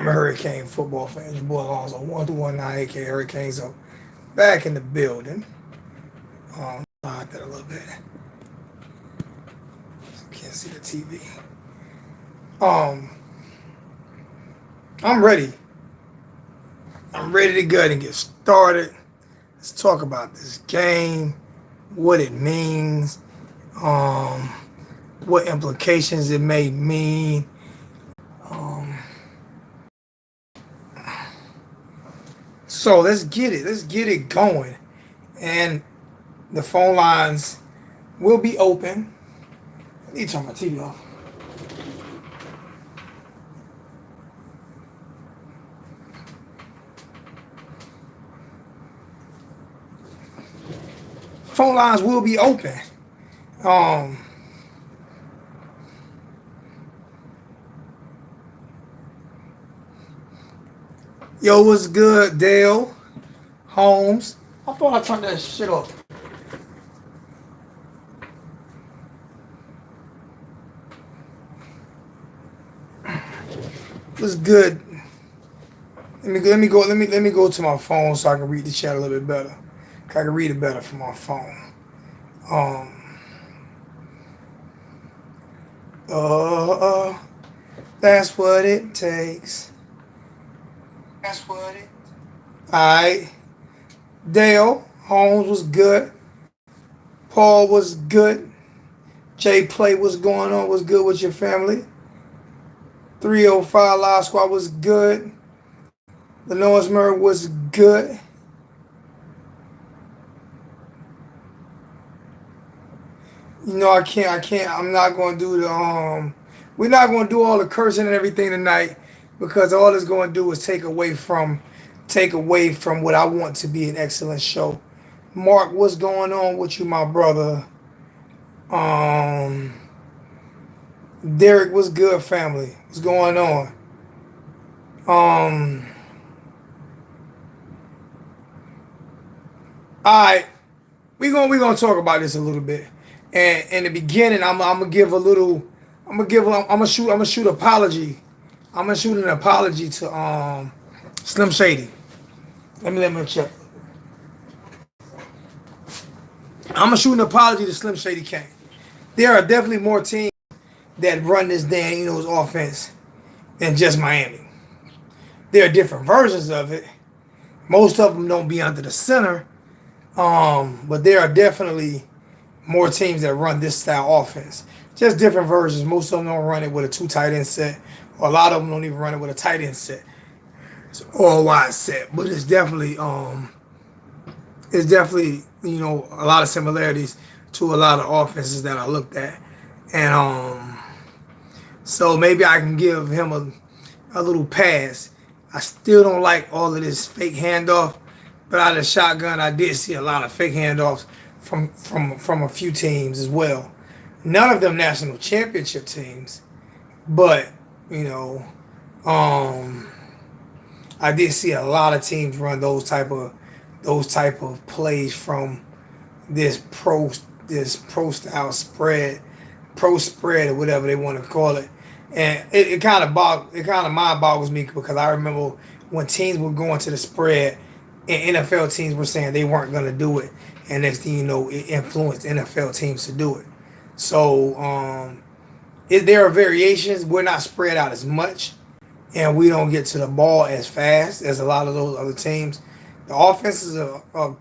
I'm a Hurricane football fan. Your boy Alonzo 1219 aka Hurricane. So back in the building. Slide that a little bit. So you can't see the TV. Um, I'm ready. I'm ready to go and get started. Let's talk about this game, what it means, um, what implications it may mean. Um, so let's get it. Let's get it going. And the phone lines will be open. I need to turn my TV off. Phone lines will be open. Um, Yo, what's good, Dale Holmes? I thought I turned that shit off. What's good? Let me go to my phone so I can read the chat a little bit better. I can read it better from my phone. Um, uh, that's what it takes. That's what it. All right, Dale Holmes was good. Paul was good. Jay Play was going on. Was good with your family. 305 Live Squad was good. The Noles was good. You know, I'm not gonna do the we're not gonna do all the cursing and everything tonight because all it's gonna do is take away from what I want to be an excellent show. Mark, what's going on with you, my brother? Um Derek, what's good, family? What's going on? Um Alright, we gonna talk about this a little bit. And in the beginning, I'm gonna give a little. I'm gonna shoot apology. I'm gonna shoot an apology to Slim Shady. Let me check. I'm gonna shoot an apology to Slim Shady King. There are definitely more teams that run this Dan Enos offense than just Miami. There are different versions of it. Most of them don't be under the center, but there are definitely more teams that run this style offense. Just different versions. Most of them don't run it with a two tight end set, or a lot of them don't even run it with a tight end set. It's all wide set, but it's definitely a lot of similarities to a lot of offenses that I looked at, and so maybe I can give him a little pass. I still don't like all of this fake handoff, but out of the shotgun, I did see a lot of fake handoffs from a few teams as well. None of them national championship teams, but you know, I did see a lot of teams run those type of plays from this pro style spread, pro spread or whatever they want to call it, and it kind of mind boggles me because I remember when teams were going to the spread, and NFL teams were saying they weren't going to do it, and next thing you know, it influenced NFL teams to do it. So there are variations. We're not spread out as much, and we don't get to the ball as fast as a lot of those other teams. The offenses are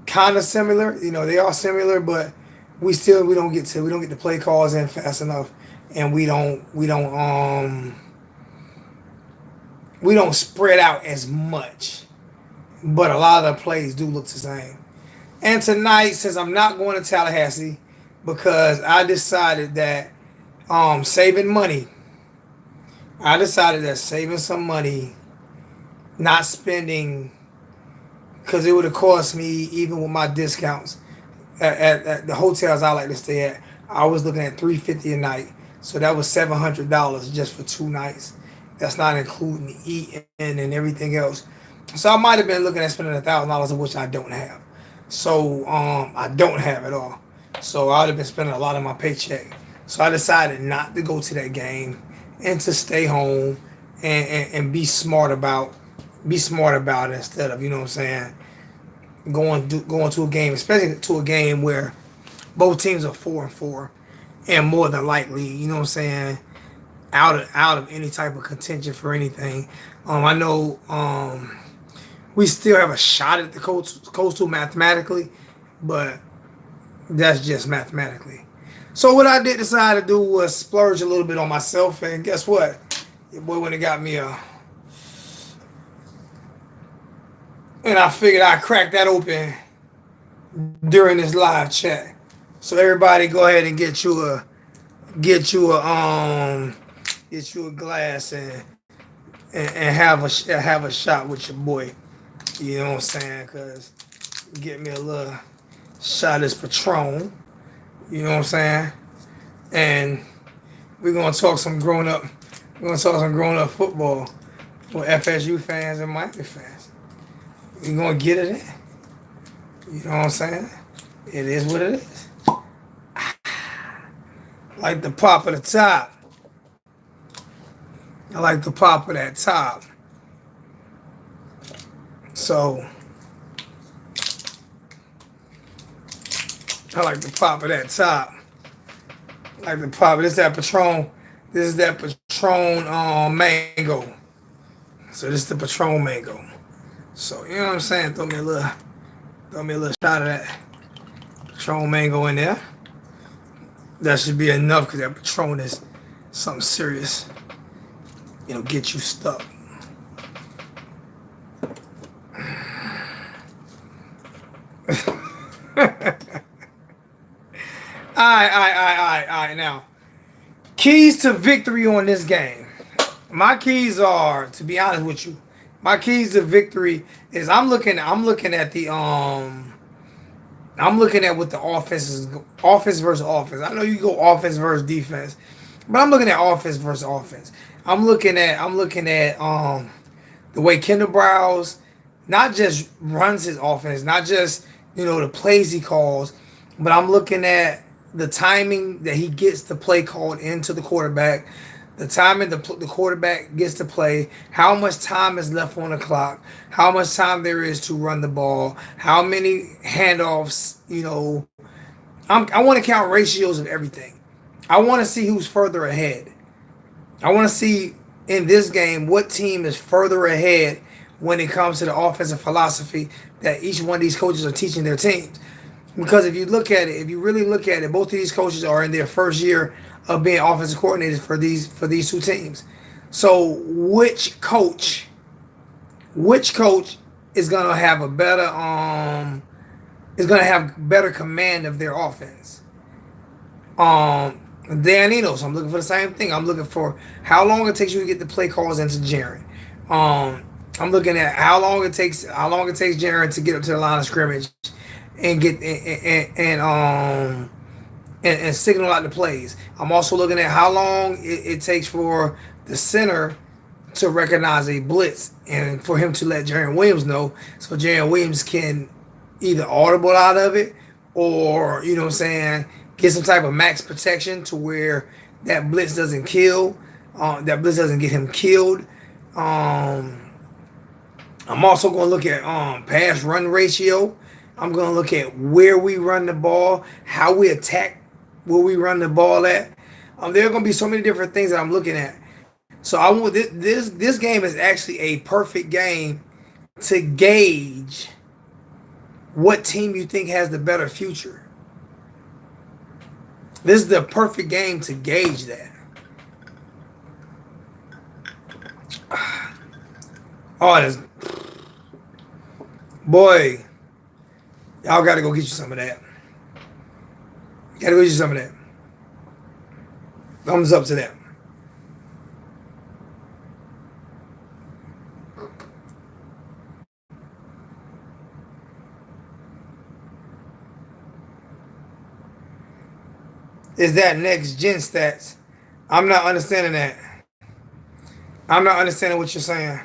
kind of similar. They are similar, but we don't get the play calls in fast enough, and we don't spread out as much. But a lot of the plays do look the same. And tonight, since I'm not going to Tallahassee, because I decided that saving money, saving some money, not spending, because it would have cost me, even with my discounts, at the hotels I like to stay at, I was looking at $350 a night. So that was $700 just for 2 nights. That's not including eating and everything else. So I might have been looking at spending $1,000, of which I don't have. So I don't have it all. So I would have been spending a lot of my paycheck. So I decided not to go to that game and to stay home and be smart about it instead of, you know what I'm saying, going to a game, especially to a game where both teams are 4-4, and more than likely, you know what I'm saying, out of any type of contention for anything. I know we still have a shot at the coastal mathematically, but that's just mathematically. So what I did decide to do was splurge a little bit on myself, and guess what? Your boy went and got me a, and I figured I'd crack that open during this live chat. So everybody, go ahead and get you a get you a glass and have a shot with your boy. You know what I'm saying? Cause get me a little shot of this Patron. You know what I'm saying? And we're gonna talk some grown up. We're gonna talk some grown up football with FSU fans and Miami fans. We're gonna get it in. You know what I'm saying? It is what it is. Like the pop of the top. I like the pop of that top. So I like the pop of that top. I like the pop. This is that Patron. This is that Patron mango. So this is the Patron mango. So you know what I'm saying? Throw me a little shot of that Patron mango in there. That should be enough because that Patron is something serious. You know, get you stuck. All right. Now, keys to victory on this game. My keys are, to be honest with you, my keys to victory is I'm looking at what the offense is, offense versus offense. I know you go offense versus defense, but I'm looking at offense versus offense. I'm looking at the way Kendall Browse not just runs his offense, not just, you know, the plays he calls, but I'm looking at the timing that he gets the play called into the quarterback, the timing the quarterback gets to play, how much time is left on the clock, how much time there is to run the ball, how many handoffs, you know. I want to count ratios of everything. I want to see who's further ahead. I want to see in this game what team is further ahead when it comes to the offensive philosophy that each one of these coaches are teaching their teams. Because if you look at it, if you really look at it, both of these coaches are in their first year of being offensive coordinators for these two teams. So which coach is gonna have a better is gonna have better command of their offense? Dan Enos, I'm looking for the same thing. I'm looking for how long it takes you to get the play calls into Jaren. I'm looking at how long it takes Jaren to get up to the line of scrimmage and get and signal out the plays. I'm also looking at how long it takes for the center to recognize a blitz and for him to let Jaren Williams know, so Jaren Williams can either audible out of it or, you know what I'm saying, get some type of max protection to where that blitz doesn't get him killed. I'm also going to look at pass run ratio. I'm going to look at where we run the ball, how we attack, where we run the ball at. There are going to be so many different things that I'm looking at. So I want this game is actually a perfect game to gauge what team you think has the better future. This is the perfect game to gauge that. Oh, this boy, y'all got to go get you some of that. Got to go get you some of that. Thumbs up to that. Is that next gen stats? I'm not understanding that. I'm not understanding what you're saying.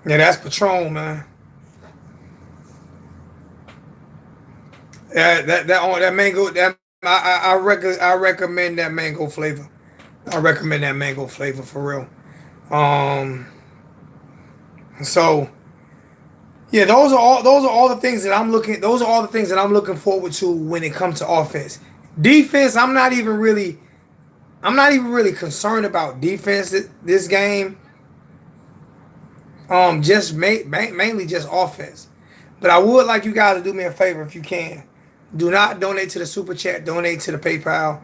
Yeah, that's Patron, man. Yeah, that mango. That I recommend that mango flavor. I recommend that mango flavor for real. Um, so yeah, those are all the things that I'm looking. Those are all the things that I'm looking forward to when it comes to offense. Defense, I'm not even really concerned about defense this game. Just mainly just offense. But I would like you guys to do me a favor if you can. Do not donate to the super chat. Donate to the PayPal.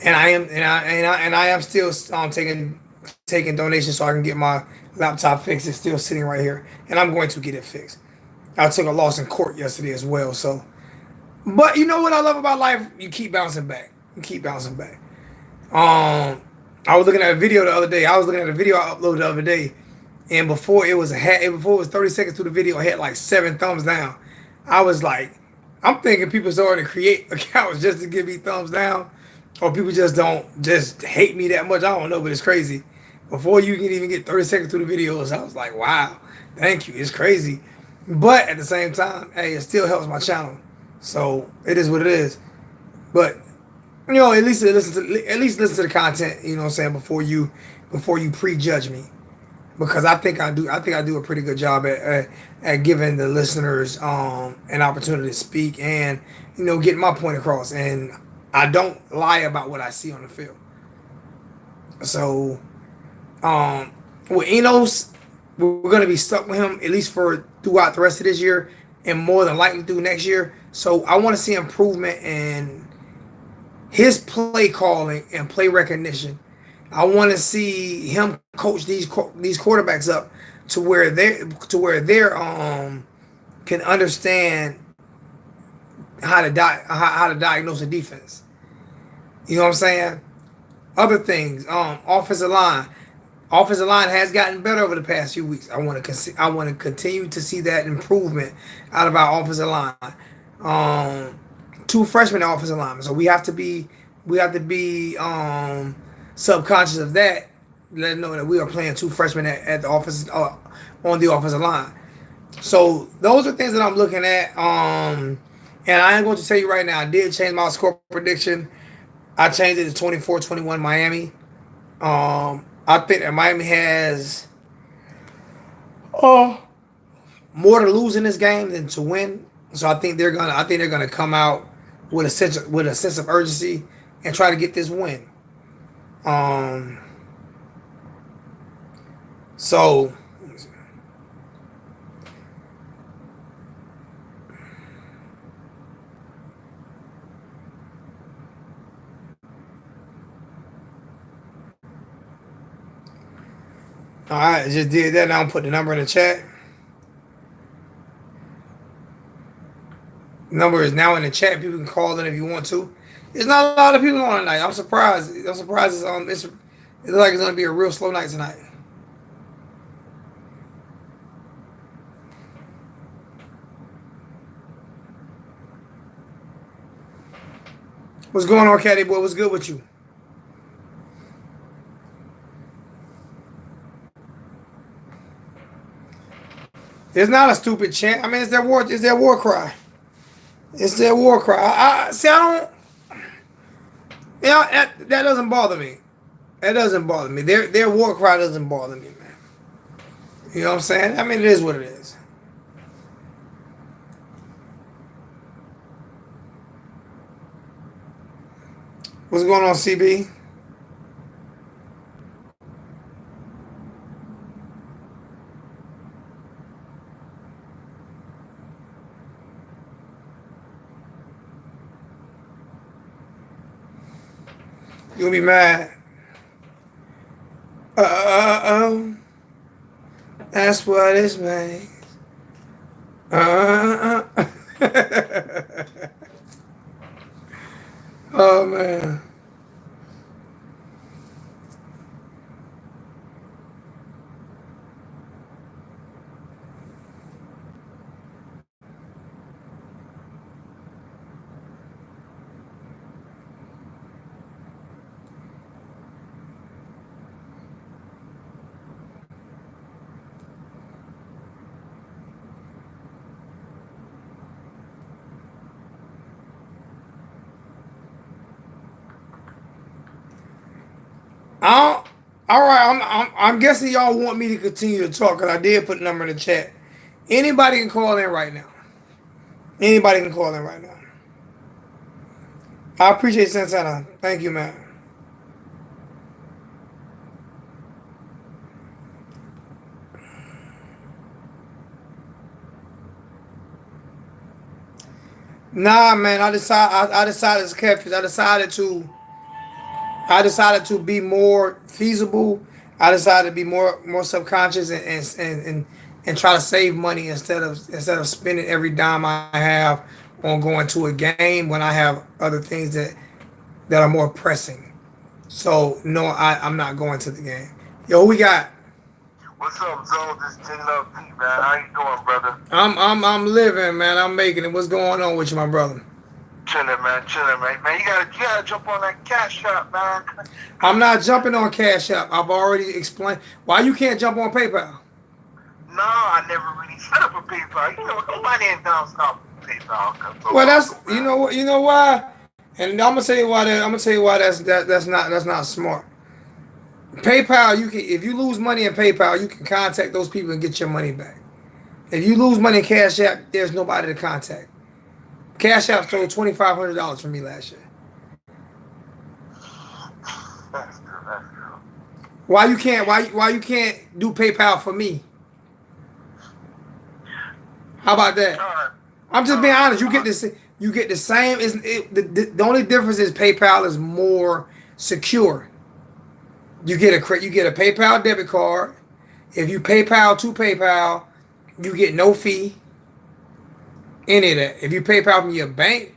And I am still taking donations so I can get my laptop fixed. It's still sitting right here, and I'm going to get it fixed. I took a loss in court yesterday as well. So, but you know what I love about life? You keep bouncing back. You keep bouncing back. I was looking at a video the other day. I was looking at a video I uploaded the other day, and before it was 30 seconds to the video, I had like 7 thumbs down. I was like, I'm thinking people starting to create accounts just to give me thumbs down, or people just don't just hate me that much. I don't know, but it's crazy. Before you can even get 30 seconds through the videos, I was like, wow, thank you. It's crazy, but at the same time, hey, it still helps my channel. So it is what it is. But at least listen to the content. You know what I'm saying before you prejudge me, because I think I do a pretty good job at giving the listeners an opportunity to speak and getting my point across. And I don't lie about what I see on the field. So um, with Enos, we're gonna be stuck with him at least for throughout the rest of this year, and more than likely through next year. So I want to see improvement in his play calling and play recognition. I want to see him coach these quarterbacks up to where they're can understand how to diagnose a defense. You know what I'm saying? Other things, offensive line has gotten better over the past few weeks. I want to continue to see that improvement out of our offensive line. Um, Two freshmen offensive linemen, so we have to be subconscious of that. Let them know that we are playing two freshmen at the office on the offensive line. So those are things that I'm looking at. And I am going to tell you right now, I did change my score prediction. I changed it to 24-21 Miami. I think that Miami has more to lose in this game than to win. So I think they're gonna come out with a sense of urgency and try to get this win. Um, so all right, I just did that. Now I'm putting the number in the chat. The number is now in the chat. People can call in if you want to. There's not a lot of people on tonight. I'm surprised. I'm surprised it looks like it's gonna be a real slow night tonight. What's going on, Caddy boy? What's good with you? It's not a stupid chant. I mean, it's their war. It's their war cry. It's their war cry. I see. I don't. That doesn't bother me. That doesn't bother me. Their war cry doesn't bother me, man. You know what I'm saying? I mean, it is what it is. What's going on, CB? You gonna be mad? Oh, that's what it's made. Uh, oh man. I all right. I'm guessing y'all want me to continue to talk because I did put a number in the chat. Anybody can call in right now. Anybody can call in right now. I appreciate Santana. Thank you, man. Nah, man. I decided to catfish. I decided to be more feasible. I decided to be more subconscious and try to save money instead of spending every dime I have on going to a game when I have other things that are more pressing. So no, I'm not going to the game. Yo, who we got? What's up, Zo? This J Love P, man. How you doing, brother? I'm living, man. I'm making it. What's going on with you, my brother? Chilling, man. Chilling, man. Man, you gotta jump on that cash shop, man. I'm not jumping on Cash App. I've already explained why you can't jump on PayPal. No, I never really set up a PayPal. You know, nobody in down south PayPal so Well, long that's ago, man. you know why, and I'm gonna tell you why that I'm gonna tell you why that's not smart. PayPal, you can if you lose money in PayPal, you can contact those people and get your money back. If you lose money in Cash App, there's nobody to contact. Cash App stole $2,500 from me last year. That's true. That's true. Why you can't do PayPal for me? How about that? All right. I'm just All being right. honest. You get the same. The only difference is PayPal is more secure. You get a PayPal debit card. If you PayPal to PayPal, you get no fee. Any of that. If you PayPal from your bank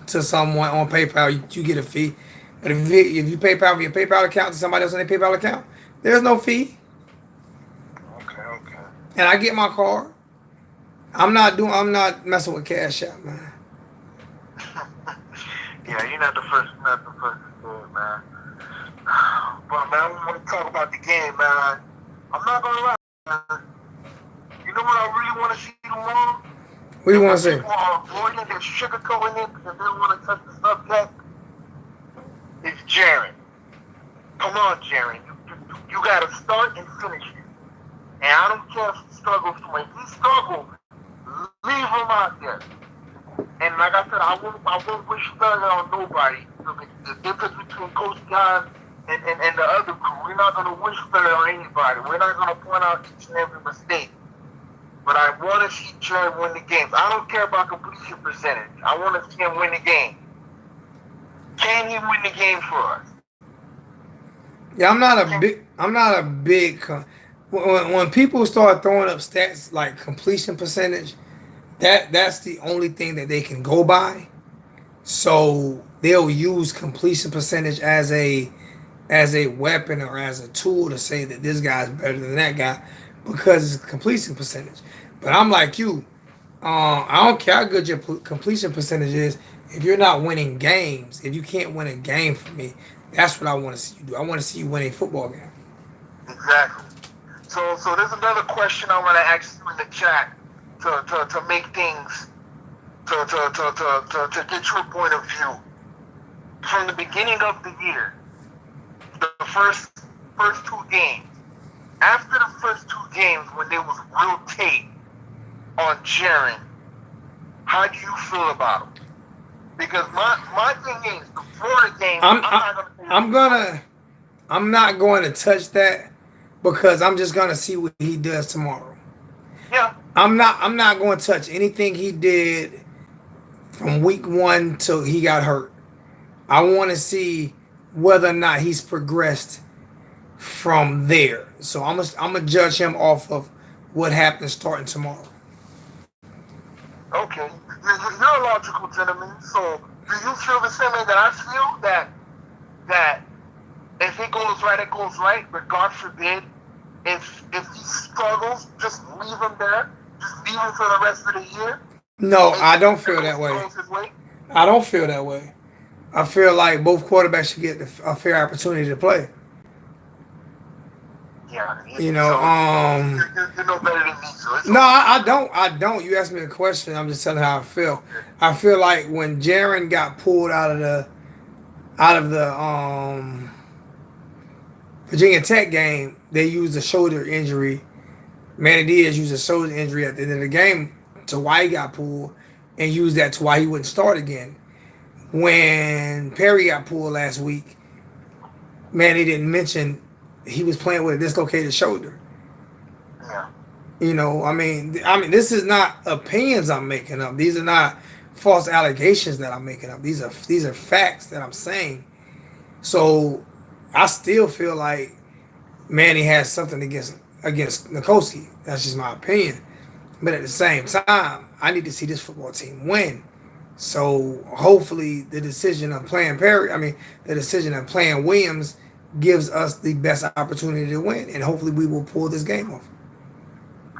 to someone on PayPal, you get a fee. But if you PayPal from your PayPal account to somebody else on their PayPal account, there's no fee. Okay, okay. And I get my card. I'm not messing with Cash App, man. Yeah, you're not the first. You're not the first to do it, man. But man, I want to talk about the game, man. I'm not gonna lie, man. You know what I really want to see tomorrow? What do you And want what to say? people are avoiding, they're sugarcoating it because they don't want to touch the subject. Is Jaron. Come on, Jaron. You got to start and finish it. And I don't care if he struggles to win. If he struggles, leave him out there. And like I said, I won't wish failure on nobody. The difference between Coach John and the other crew, we're not going to wish failure on anybody. We're not going to point out each and every mistake. But I want to see Jaron win the games. I don't care about completion percentage. I want to see him win the game. Can he win the game for us? Yeah, Can, I'm not a big. When people start throwing up stats like completion percentage, that's the only thing that they can go by. So they'll use completion percentage as a weapon or as a tool to say that this guy's better than that guy because it's completion percentage. But I'm like you. I don't care how good your completion percentage is. If you're not winning games, if you can't win a game for me, that's what I want to see you do. I want to see you win a football game. exactly. So there's another question I want to ask you in the chat to make things to get your point of view. From the beginning of the year, the first two games. After the first two games, when there was real tape on Jaron, how do you feel about him? Because my thing is, the Florida game, I'm I'm I, not gonna say I'm anything about. gonna I'm not going to touch that because I'm just gonna see what he does tomorrow. Yeah, I'm not going to touch anything he did from week one till he got hurt. I want to see whether or not he's progressed from there. So I'm gonna judge him off of what happens starting tomorrow. okay. You're a logical gentleman, so do you feel the same way that I feel that if it goes right, it goes right. But God forbid, if he struggles, just leave him there. Just leave him for the rest of the year. No, And I if don't it feel that way. goes his way, I don't feel that way. I feel like both quarterbacks should get a fair opportunity to play. yeah. You know, You know better than me, so it's no, all good. I don't. I don't. You asked me a question. I'm just telling you how I feel. I feel like when Jaron got pulled out of the Virginia Tech game, they used a shoulder injury. Manny Diaz used a shoulder injury at the end of the game to why he got pulled, and used that to why he wouldn't start again. When Perry got pulled last week, Manny didn't mention he was playing with a dislocated shoulder. Yeah. You know, this is not opinions I'm making up. These are not false allegations that I'm making up. These are facts that I'm saying. So I still feel like Manny has something against Nikoski. That's just my opinion. But at the same time, I need to see this football team win. So hopefully the decision of playing the decision of playing Williams gives us the best opportunity to win, and hopefully we will pull this game off.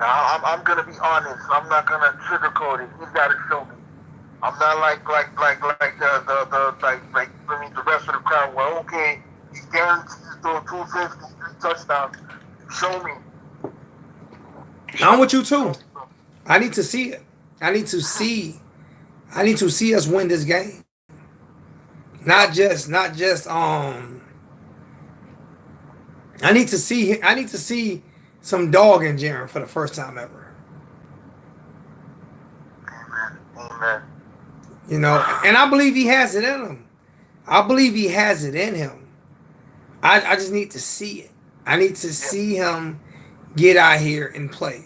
I'm gonna be honest. I'm not gonna sugarcoat it. He's gotta show me. I'm not like the rest of the crowd. Well, okay, he's guaranteed to throw 250, 3 touchdowns. Show me. I'm with you too. I need to see it. I need to see us win this game. Not just I need to see some dog in Jaren for the first time ever. Amen. You know, and I believe he has it in him. I believe he has it in him. I just need to see it. I need to see him get out here and play.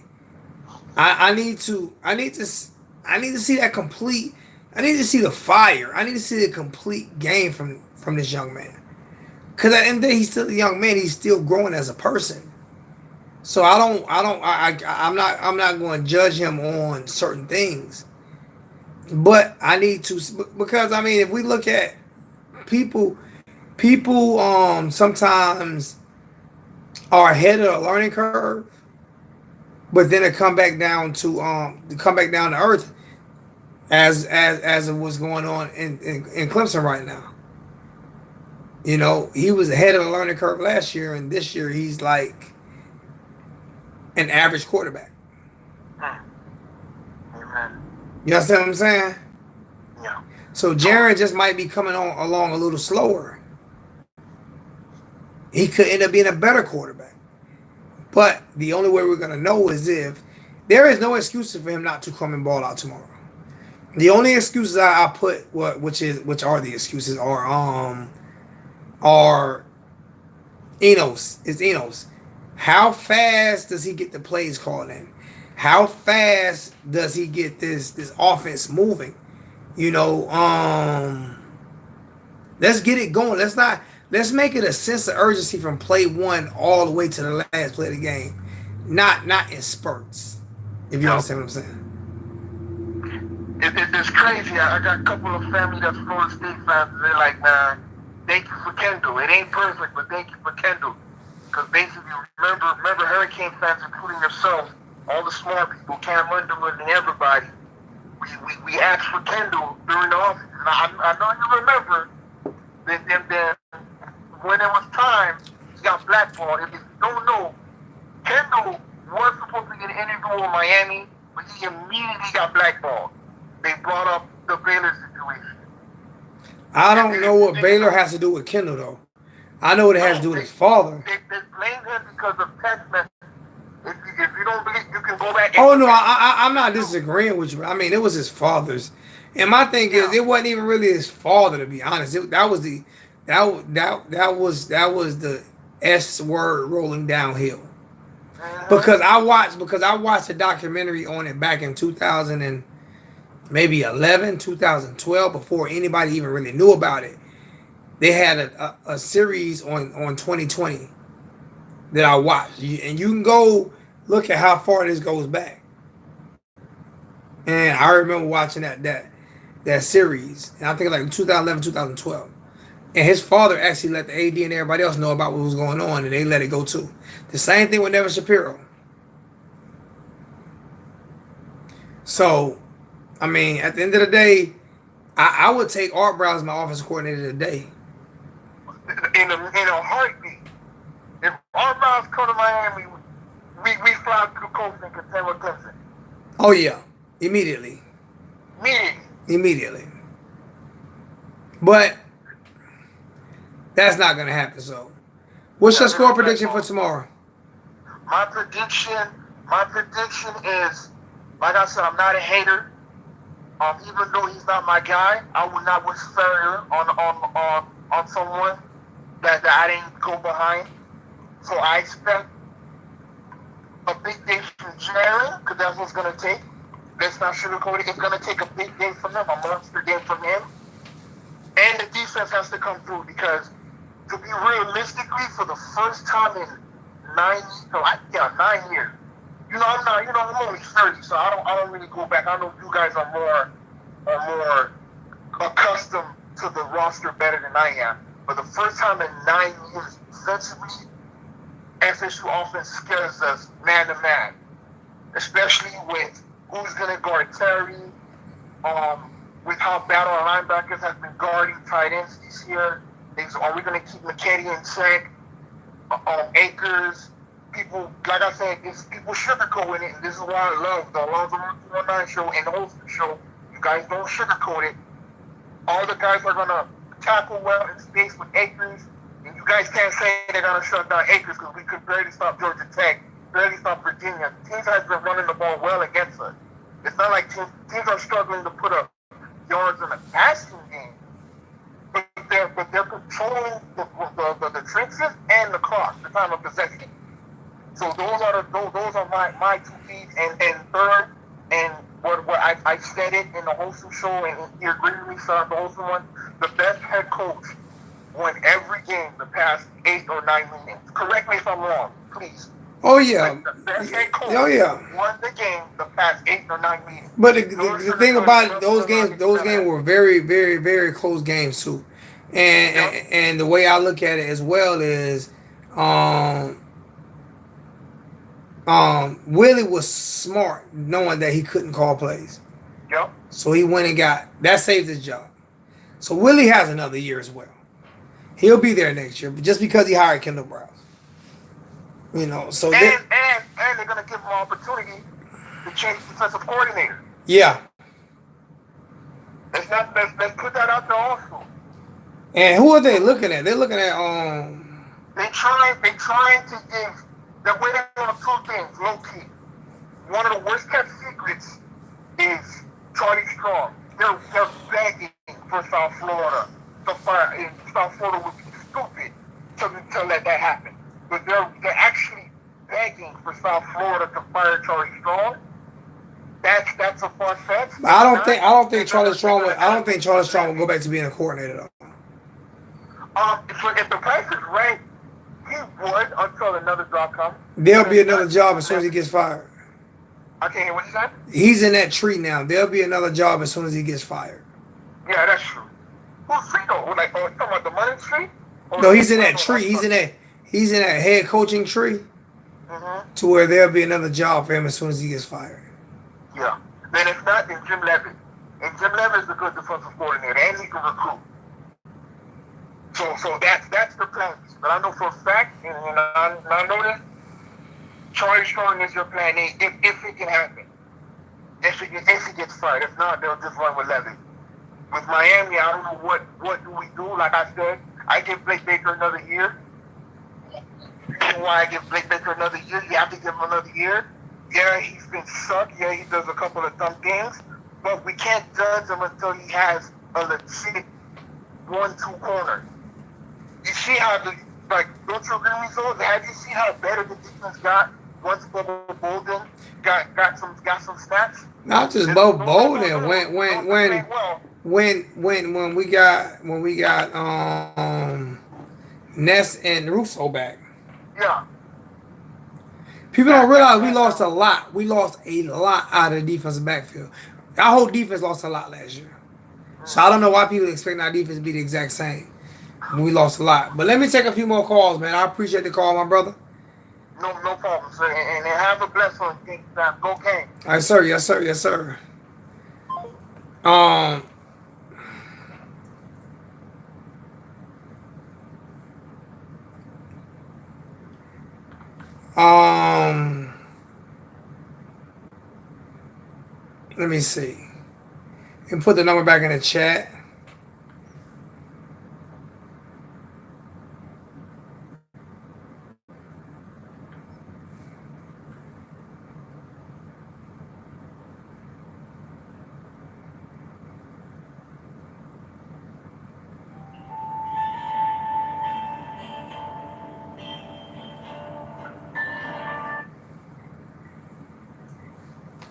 I need to see that complete. I need to see the fire. I need to see the complete game from this young man. Because at the end of the day, he's still a young man. He's still growing as a person. So I'm not going to judge him on certain things. But I need to, because if we look at people sometimes are ahead of the learning curve, but then it come back down to earth as it was going on in Clemson right now. You know, he was ahead of the learning curve last year, and this year he's like an average quarterback. Amen. You understand what I'm saying? Yeah. So Jaren just might be coming along a little slower. He could end up being a better quarterback. But the only way we're going to know is if there is no excuses for him not to come and ball out tomorrow. The only excuses I put, which are the excuses, are Enos. It's Enos. How fast does he get the plays called in? How fast does he get this offense moving? You know, let's get it going. Let's make it a sense of urgency from play one all the way to the last play of the game. Not in spurts. If you understand what I'm saying. It's crazy. I got a couple of family that's Florida State fans. They're like, man, thank you for Kendall. It ain't perfect, but thank you for Kendall. Because basically, remember Hurricane fans, including yourself, all the smart people, Cam Underwood and everybody, we asked for Kendall during the offseason. I know you remember. Then when it was time, he got blackballed. If you don't know, Kendall was supposed to get an interview with Miami, but he immediately got blackballed. They brought up the Baylor situation. I don't know what Baylor has to do with Kendall, though. I know what it has to do with his father. They blame him because of text messages. If you don't believe, you can go back. Oh no, I'm not disagreeing with you. It was his father's, and my thing is, it wasn't even really his father, to be honest. That was the S word rolling downhill. Because I watched a documentary on it back in 2000 and maybe 2012, before anybody even really knew about it. They had a series on 2020 that I watched, and you can go look at how far this goes back. And I remember watching that series, and I think like 2011, 2012. And his father actually let the AD and everybody else know about what was going on, and they let it go too. The same thing with Nevin Shapiro. So, at the end of the day, I would take Art Brown as my offensive coordinator today. In a heartbeat. If Art Brown's come to Miami, we fly to the coast and contend with Clemson. Oh yeah, immediately. Immediately. But That's not gonna happen. So, what's your Yeah, score this is prediction like for tomorrow? my prediction. My prediction is, like I said, I'm not a hater. Even though he's not my guy, I would not wish failure on someone that I didn't go behind. So I expect a big day from Jaren, because that's what's gonna take. Let's not sugarcoat it. It's gonna take a big game from him, a monster game from him, and the defense has to come through because to be realistically, for the first time in 9 years. I'm only 30, so I don't really go back. I know you guys are more accustomed to the roster better than I am. For the first time in 9 years, defensively, FSU offense scares us man to man, especially with who's going to guard Terry, with how bad our linebackers have been guarding tight ends this year. Are we going to keep McKinney in check? Akers, people, like I said, people sugarcoating it, and this is why I love the Alonzo 219 show and the Holster show. You guys don't sugarcoat it. All the guys are going to tackle well in space with Akers, and you guys can't say they're going to shut down Akers because we could barely stop Georgia Tech, barely stop Virginia. Teams have been running the ball well against us. It's not like teams are struggling to put up yards in the passing game, but they're controlling the trenches and the clock, the time of possession. So those are my two feet and third, and what I said it in the Holston show, and he agreed with me. So the Holston one, the best head coach won every game the past 8 or 9 meetings. Correct me if I'm wrong, please. Oh yeah, Like the best head oh coach yeah. won the game the past 8 or 9 meetings. But No the thing about it, sugarcoating, nothing those gonna games happen. were very, very, very close games too. And Yep, and the way I look at it as well is, um, Willie was smart, knowing that he couldn't call plays, yep. so he went and got that saved his job. So Willie has another year as well. He'll be there next year, but just because he hired Kendall Browse, So that, And they're gonna give him an opportunity to change defensive coordinator. yeah. Let's put that out there also. And who are they looking at? They're looking at They trying to give they're waiting on two things, low key. One of the worst kept secrets is Charlie Strong. They're begging for South Florida to fire, and South Florida would be stupid to let that happen. But they're actually begging for South Florida to fire Charlie Strong. That's a far fetch. I It's don't think not. I don't think They're Charlie gonna they're Strong. gonna I don't ask think Charlie for Strong will that. go back to being a coordinator though. If the price is right, he would until another job comes. There'll But be if another not, job as soon as he gets fired. I can't hear what you said. He's in that tree now. There'll be another job as soon as he gets fired. Yeah, that's true. Who's free though? Like, oh, you talking about the money tree? Or No, the he's in that internal tree. structure? He's in that head coaching tree Mm-hmm. to where there'll be another job for him as soon as he gets fired. Yeah. Then if not, then Jim Levitt. And Jim Levitt is a good defensive coordinator, and he can recruit. So that's the plan. But I know for a fact, and I know this, Charlie Strong is your plan A if it can happen. If he gets fired. If not, they'll just run with Levitt. With Miami, I don't know what do we do. Like I said, I give Blake Baker another year. Why I give Blake Baker another year? You have to give him another year. Yeah, he's been sucked. Yeah, he does a couple of dumb things. But we can't judge him until he has a legit 1-2 corner. You see how don't you agree with me, so? Have you seen how better the defense got once Bubba Bolden got some stats? Not just Bo Bolden. When we got Ness and Russo back. Yeah. People don't realize we lost a lot. We lost a lot out of the defensive backfield. Our whole defense lost a lot last year. So I don't know why people expect our defense to be the exact same. We lost a lot. But let me take a few more calls, man. I appreciate the call, my brother. No problem, sir. And have a blessed one. Go game. All right, sir. Yes, sir. Yes, sir. Um, um, let me see. And put the number back in the chat.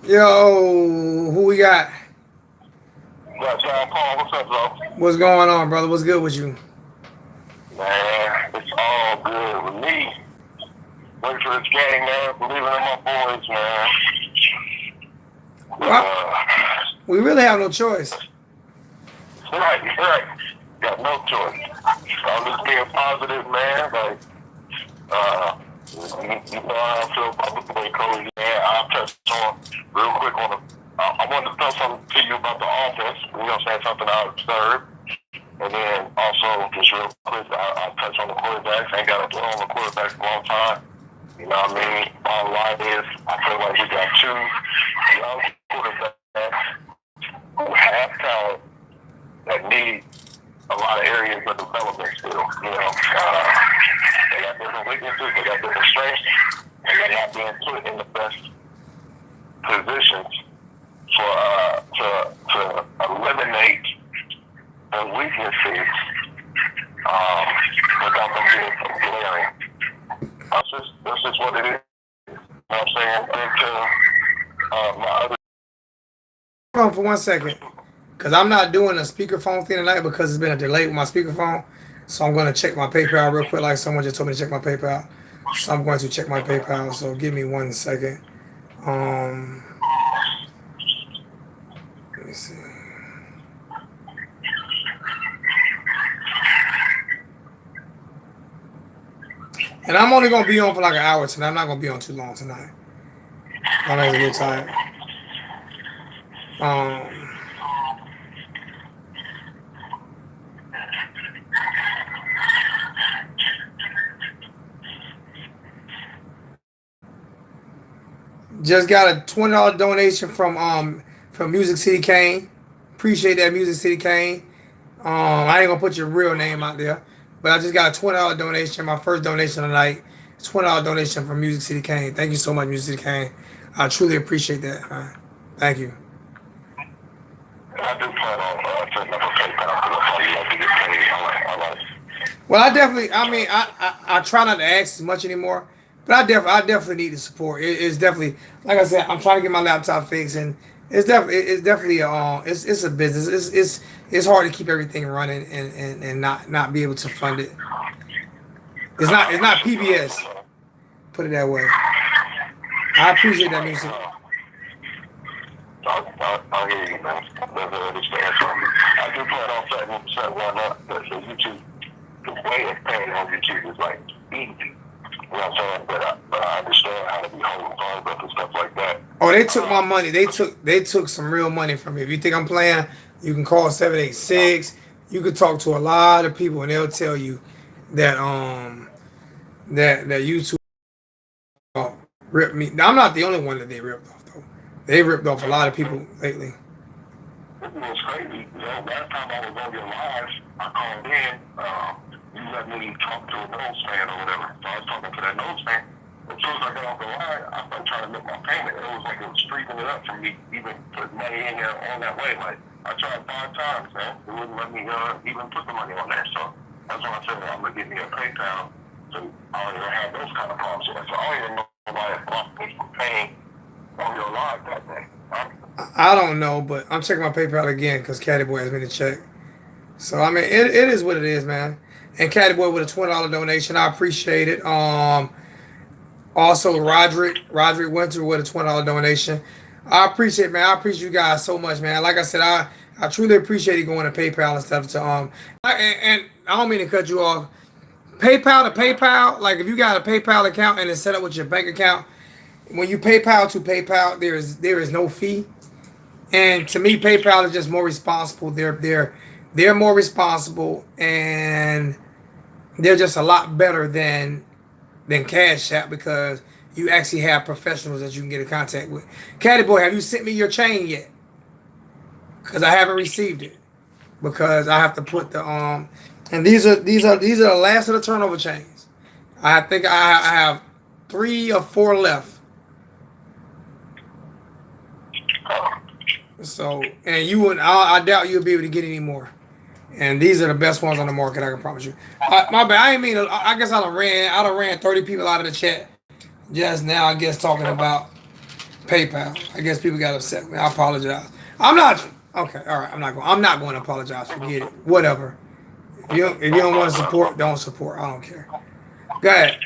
Yo, who we got? Got John Paul. What's up, bro? What's going on, brother? What's good with you? Man, it's all good with me. Wait for this game, man. Believing in my boys, man. Well, we really have no choice. Right. Got no choice. I'm just being positive, man. Like, you know how I feel about the boy Cody. Man, I'll touch on real quick on the. I wanted to tell something to you about the offense. You know what I'm saying? Something I observed. And then also, just real quick, I'll touch on the quarterbacks. I ain't got to dwell on the quarterbacks a long time. You know what I mean? Bottom line is, I feel like we got two young quarterbacks who have talent that need a lot of areas of development still. You know, they got different weaknesses, they got different strengths, and they're not being put in the best positions to eliminate the weaknesses without them being so glaring. That's just what it is. You know what I'm saying? Into my other. Hold on for 1 second. Because I'm not doing a speakerphone thing tonight because it's been a delay with my speakerphone. So I'm going to check my PayPal real quick, like someone just told me to check my PayPal. So I'm going to check my PayPal. So give me 1 second. Let me see. And I'm only going to be on for like an hour tonight. I'm not going to be on too long tonight. I'm a little tired. Just got a $20 donation from Music City Kane. Appreciate that, Music City Kane. I ain't gonna put your real name out there, but I just got a $20 donation. My first donation tonight. $20 donation from Music City Kane. Thank you so much, Music City Kane. I truly appreciate that. Thank you. I do plan on setting up a PayPal because that's how you like to get paid. I like. Well, I try not to ask as much anymore, but I definitely need the support. It's definitely, like I said, I'm trying to get my laptop fixed, and it's definitely it's a business. It's hard to keep everything running and not be able to fund it. It's not PBS. Put it that way. I appreciate that, music. I'll hear you, man. That's understand. So I do plan on setting one up. So YouTube, the way it's paying on YouTube is like easy. You know what I'm saying? But I understand how to be holding phones up and stuff like that. Oh, they took my money. They took some real money from me. If you think I'm playing, you can call 786. You could talk to a lot of people, and they'll tell you that that YouTube ripped me. Now, I'm not the only one that they ripped off though. They ripped off a lot of people lately. It was crazy. You know, last time I was on your live, I called in. You let me talk to a Noles fan or whatever. So I was talking to that Noles fan. As soon as I got off the line, I started trying to make my payment. It was like it was freezing it up for me, even put money in there on that way. Like I tried 5 times, man. It wouldn't let me even put the money on there. So that's why I said I'm gonna give me a PayPal. So I don't even have those kind of problems. So I don't even know why it blocked me from paying on your live that day. I don't know, but I'm checking my PayPal again because Caddy Boy has me to check. So I mean, it is what it is, man. And Caddy Boy with a $20 donation, I appreciate it. Also Roderick Winter with a $20 donation. I appreciate it, man. I appreciate you guys so much, man. Like I said, I truly appreciate you going to PayPal and stuff. And I don't mean to cut you off. PayPal to PayPal, like if you got a PayPal account and it's set up with your bank account, when you PayPal to PayPal, there is no fee. And to me, PayPal is just more responsible. They're more responsible, and they're just a lot better than Cash App because you actually have professionals that you can get in contact with. Caddy Boy, have you sent me your chain yet? Because I haven't received it. Because I have to put the and these are the last of the turnover chains. I think I have 3 or 4 left. So, and you would, I doubt you'll be able to get any more. And these are the best ones on the market, I can promise you. My bad, I ain't mean, I guess I done ran 30 people out of the chat just now, I guess, talking about PayPal. I guess people got upset with me. I apologize. I'm not okay. All right. I'm not going. I'm not going to apologize. Forget it. Whatever. If you don't want to support, don't support. I don't care. Go ahead.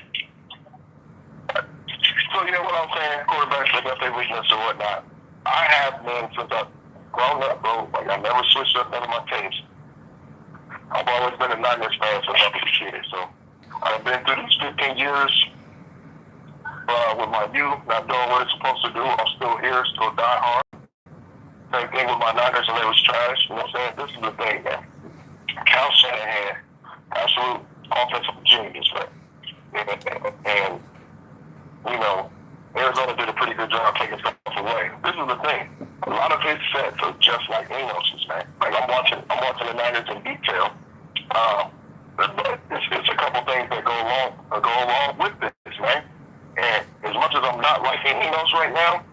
So you know what I'm saying? Quarterbacks, they got their weakness or whatnot. I have been since I've grown up, bro. Like I never switched up none of my teams. I've always been a Niners fan since I was a kid. So I've been through these 15 years with my youth, not doing what it's supposed to do. I'm still here, still die hard. Same thing with my Niners, and they was trash. You know what I'm saying? This is the thing, man. Cal Shanahan, absolute offensive genius, right? And you know, Arizona did a pretty good job taking stuff away. This is the thing. A lot of his sets are just like Enos's, man. Like I'm watching the Niners in detail. But it's a couple things that go along with this, man. And as much as I'm not liking Enos right now,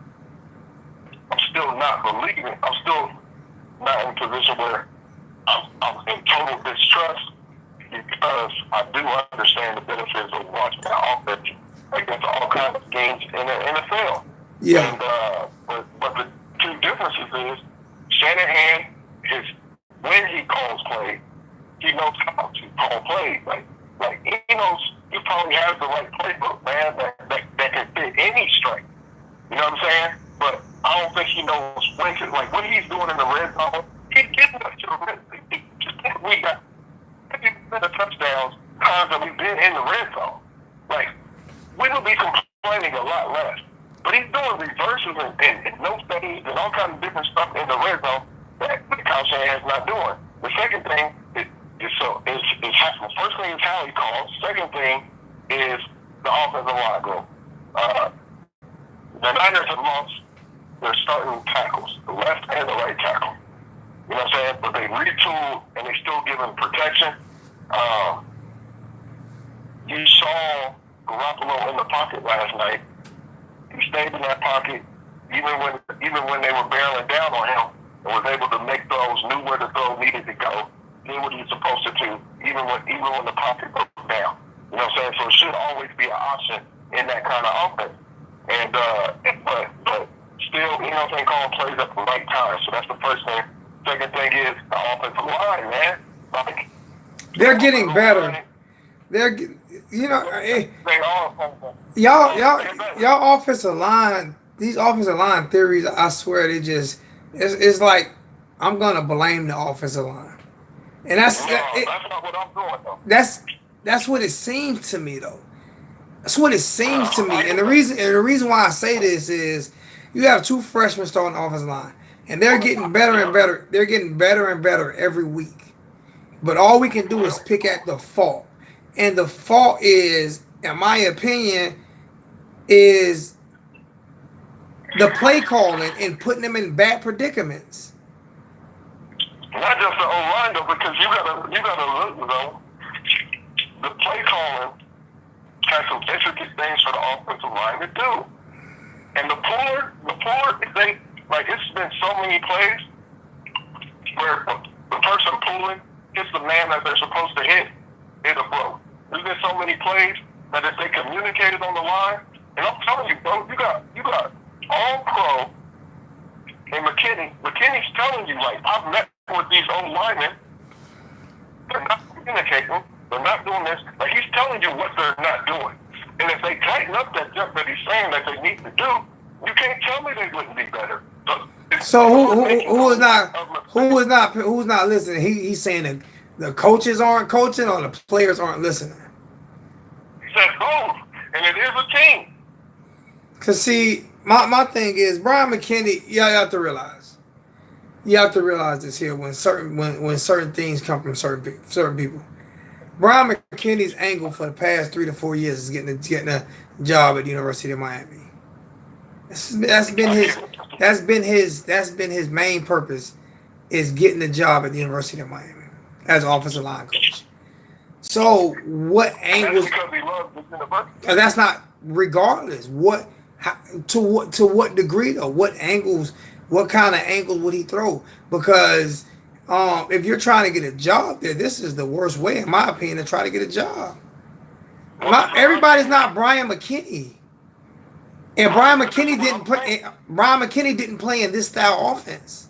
I'm still not believing. I'm still not in a position where I'm in total distrust because I do understand the benefits of watching that offense against all kinds of games in the NFL. Yeah. And but the two differences is Shanahan is when he calls play, he knows how to call plays. Like he knows he probably has the right playbook, man, that can fit any strength. You know what I'm saying? But I don't think he knows when to, like what he's doing in the red zone. He's getting us to the red zone. We got 50% of touchdowns times that we've been in the red zone. Like we would be complaining a lot less. But he's doing reverses and no fades and all kinds of different stuff in the red zone that Kyle Shanahan's not doing. The second thing is the first thing is how he calls. Second thing is the offensive line group. The Niners have lost their starting tackles, the left and the right tackle. You know what I'm saying? But they retooled and they still give him protection. You saw Garoppolo in the pocket last night. He stayed in that pocket even when they were barreling down on him and was able to make throws, knew where the throw needed to go, did what he was supposed to do, even when the pocket broke down. You know what I'm saying? So it should always be an option in that kind of offense. And but still, you know what I'm saying, calling plays at the right time. So that's the first thing. Second thing is the offensive line, man. Like They're getting better. They're, you know, they are. y'all offensive line. These offensive line theories, I swear, it's like I'm gonna blame the offensive line, and That's not what I'm doing though. that's what it seems to me though. That's what it seems to me, and the reason why I say this is you have two freshmen starting the offensive line, and they're getting better and better. They're getting better and better every week, but all we can do is pick at the fault, and the fault is, in my opinion, is the play calling and putting them in bad predicaments. Not just the O-line though, because you gotta look though. The play calling has some intricate things for the offensive line to do. And the puller, they like it's been so many plays where the person pulling hits the man that they're supposed to hit, it'll blow. There's been so many plays that if they communicated on the line, and I'm telling you, bro, you got all pro and McKinney's telling you, like, I've met with these old linemen, they're not communicating, they're not doing this. Like, he's telling you what they're not doing. And if they tighten up that jump that he's saying that they need to do, you can't tell me they wouldn't be better. So who's not listening? He's saying that the coaches aren't coaching or the players aren't listening. He said both, and it is a team. Cause see, my thing is Brian McKinney. You have to realize this here when certain things come from certain people. Brian McKinney's angle for the past 3 to 4 years is getting a job at the University of Miami. That's been his main purpose, is getting a job at the University of Miami as offensive line coach. So what angles? That's because he loves the university. That's not regardless. To what degree though? What angles? What kind of angles would he throw? Because if you're trying to get a job there, this is the worst way, in my opinion, to try to get a job. Everybody's not Brian McKinney. And Brian McKinney didn't play. Brian McKinney didn't play in this style offense.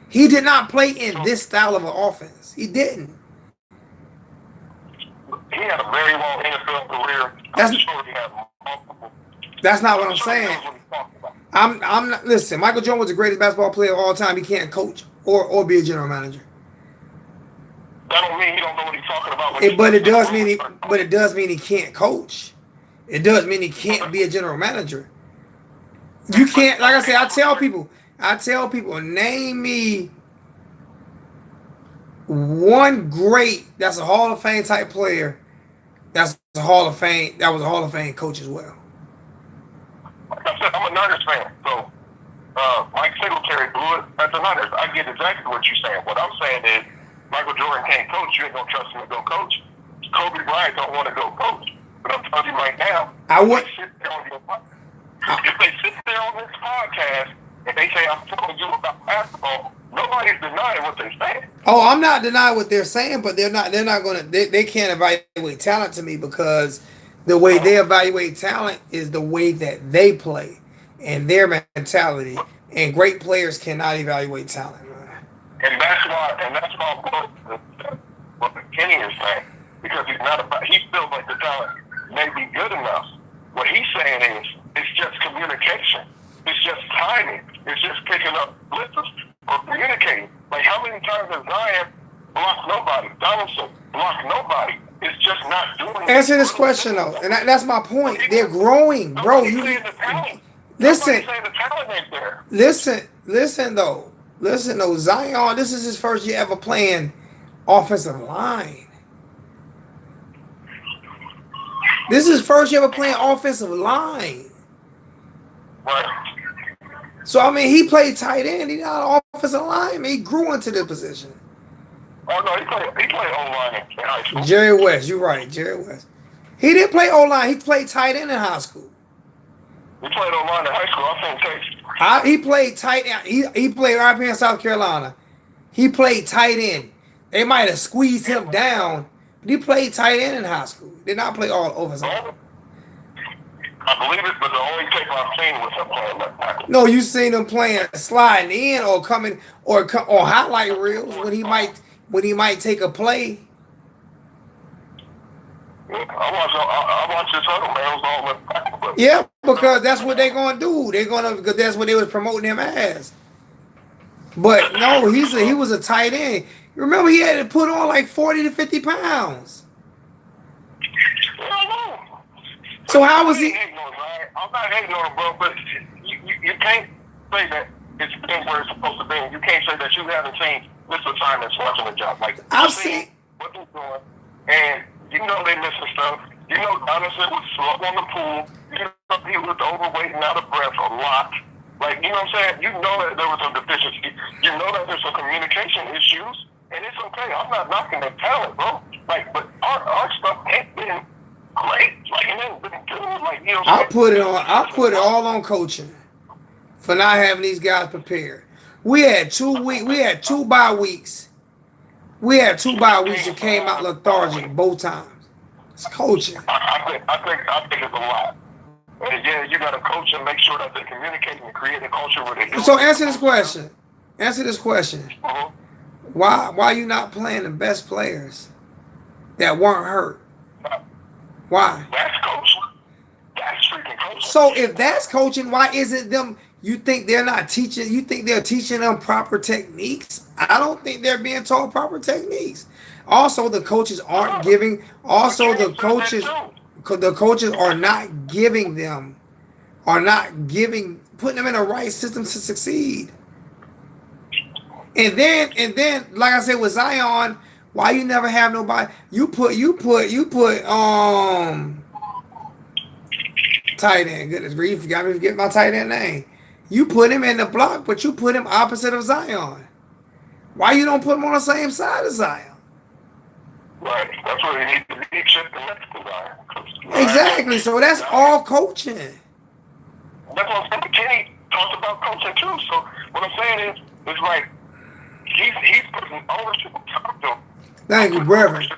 He did not play in this style of an offense. He didn't. He had a very long NFL career. I'm sure he had multiple. That's not what I'm saying. I'm not. Listen, Michael Jordan was the greatest basketball player of all time. He can't coach or be a general manager. That don't mean he don't know what he's talking about. But it does mean he can't coach. It does mean he can't be a general manager. You can't. Like I say, I tell people, name me one great that's a Hall of Fame type player. That's a Hall of Fame. That was a Hall of Fame coach as well. Like I said, I'm a Niners fan, so Mike Singletary blew it at the Niners. I get exactly what you're saying. What I'm saying is, Michael Jordan can't coach. You ain't gonna trust him to go coach. Kobe Bryant don't want to go coach. But I'm telling you right now, if they sit there on this podcast and they say I'm telling you about basketball, nobody's denying what they're saying. Oh, I'm not denying what they're saying, but they're not gonna. They can't evaluate talent to me because the way they evaluate talent is the way that they play and their mentality. And great players cannot evaluate talent, man. And that's why what McKinney is saying, because he feels like the talent may be good enough. What he's saying is, it's just communication. It's just timing. It's just picking up blitzes or communicating. Like, how many times has Zion blocked nobody? Donaldson blocked nobody. It's just not doing it. Answer this question, though. And that's my point. They're growing, bro. Listen, though. Zion, this is his first year ever playing offensive line. This is his first year ever playing offensive line. Right. So, I mean, he played tight end. He's not an offensive lineman. He grew into the position. Oh, no, he played O-line in high school. Jerry West, you're right, Jerry West. He didn't play O-line. He played tight end in high school. He played O-line in high school. I think he played tight end. He played right here in South Carolina. He played tight end. They might have squeezed him down, but he played tight end in high school. He did not play all offensive line. I believe it, but the only tape I've seen was him playing left tackle. No, you seen him playing, sliding in or coming or highlight reels when he might take a play. I watched his huddle, man. It was all left tackle. Yeah, because that's what they're gonna do. Because that's what they was promoting him as. But no, he was a tight end. Remember, he had to put on like 40 to 50 pounds. So how was he? I'm not hating on him, bro, but you can't say that it's been where it's supposed to be. You can't say that you haven't seen this assignment's watching the job. Like, I've seen what they're doing, and you know they missing stuff. You know Donaldson was slow on the pool. You know he was overweight and out of breath a lot. Like, you know what I'm saying? You know that there was some deficiency. You know that there's some communication issues, and it's okay. I'm not knocking their talent, bro. Like, but our stuff ain't been great. Like, it ain't been good. Like, you know what I'm saying? I'll put it all on coaching for not having these guys prepared. We had 2 bye weeks. We had 2 bye weeks that came out lethargic both times. It's coaching. I think it's a lot. And yeah, you got to coach and make sure that they communicate and create a culture where they do. So answer this question. Mm-hmm. Why you not playing the best players that weren't hurt? Why? That's coaching. That's freaking coaching. So if that's coaching, why isn't them? You think they're not teaching? You think they're teaching them proper techniques? I don't think they're being taught proper techniques. Also, the coaches aren't giving. Also, the coaches are not giving them, putting them in the right system to succeed. And then, like I said with Zion, why you never have nobody? You put tight end. Goodness grief, you got me to forget my tight end name. You put him in the block, but you put him opposite of Zion. Why you don't put him on the same side of Zion? Right, that's where he needs to be shifting next to Zion. Exactly. So that's all coaching. That's what McKinney talks about coaching too. So what I'm saying is, it's like he's putting ownership on top of him. Thank you, brother. And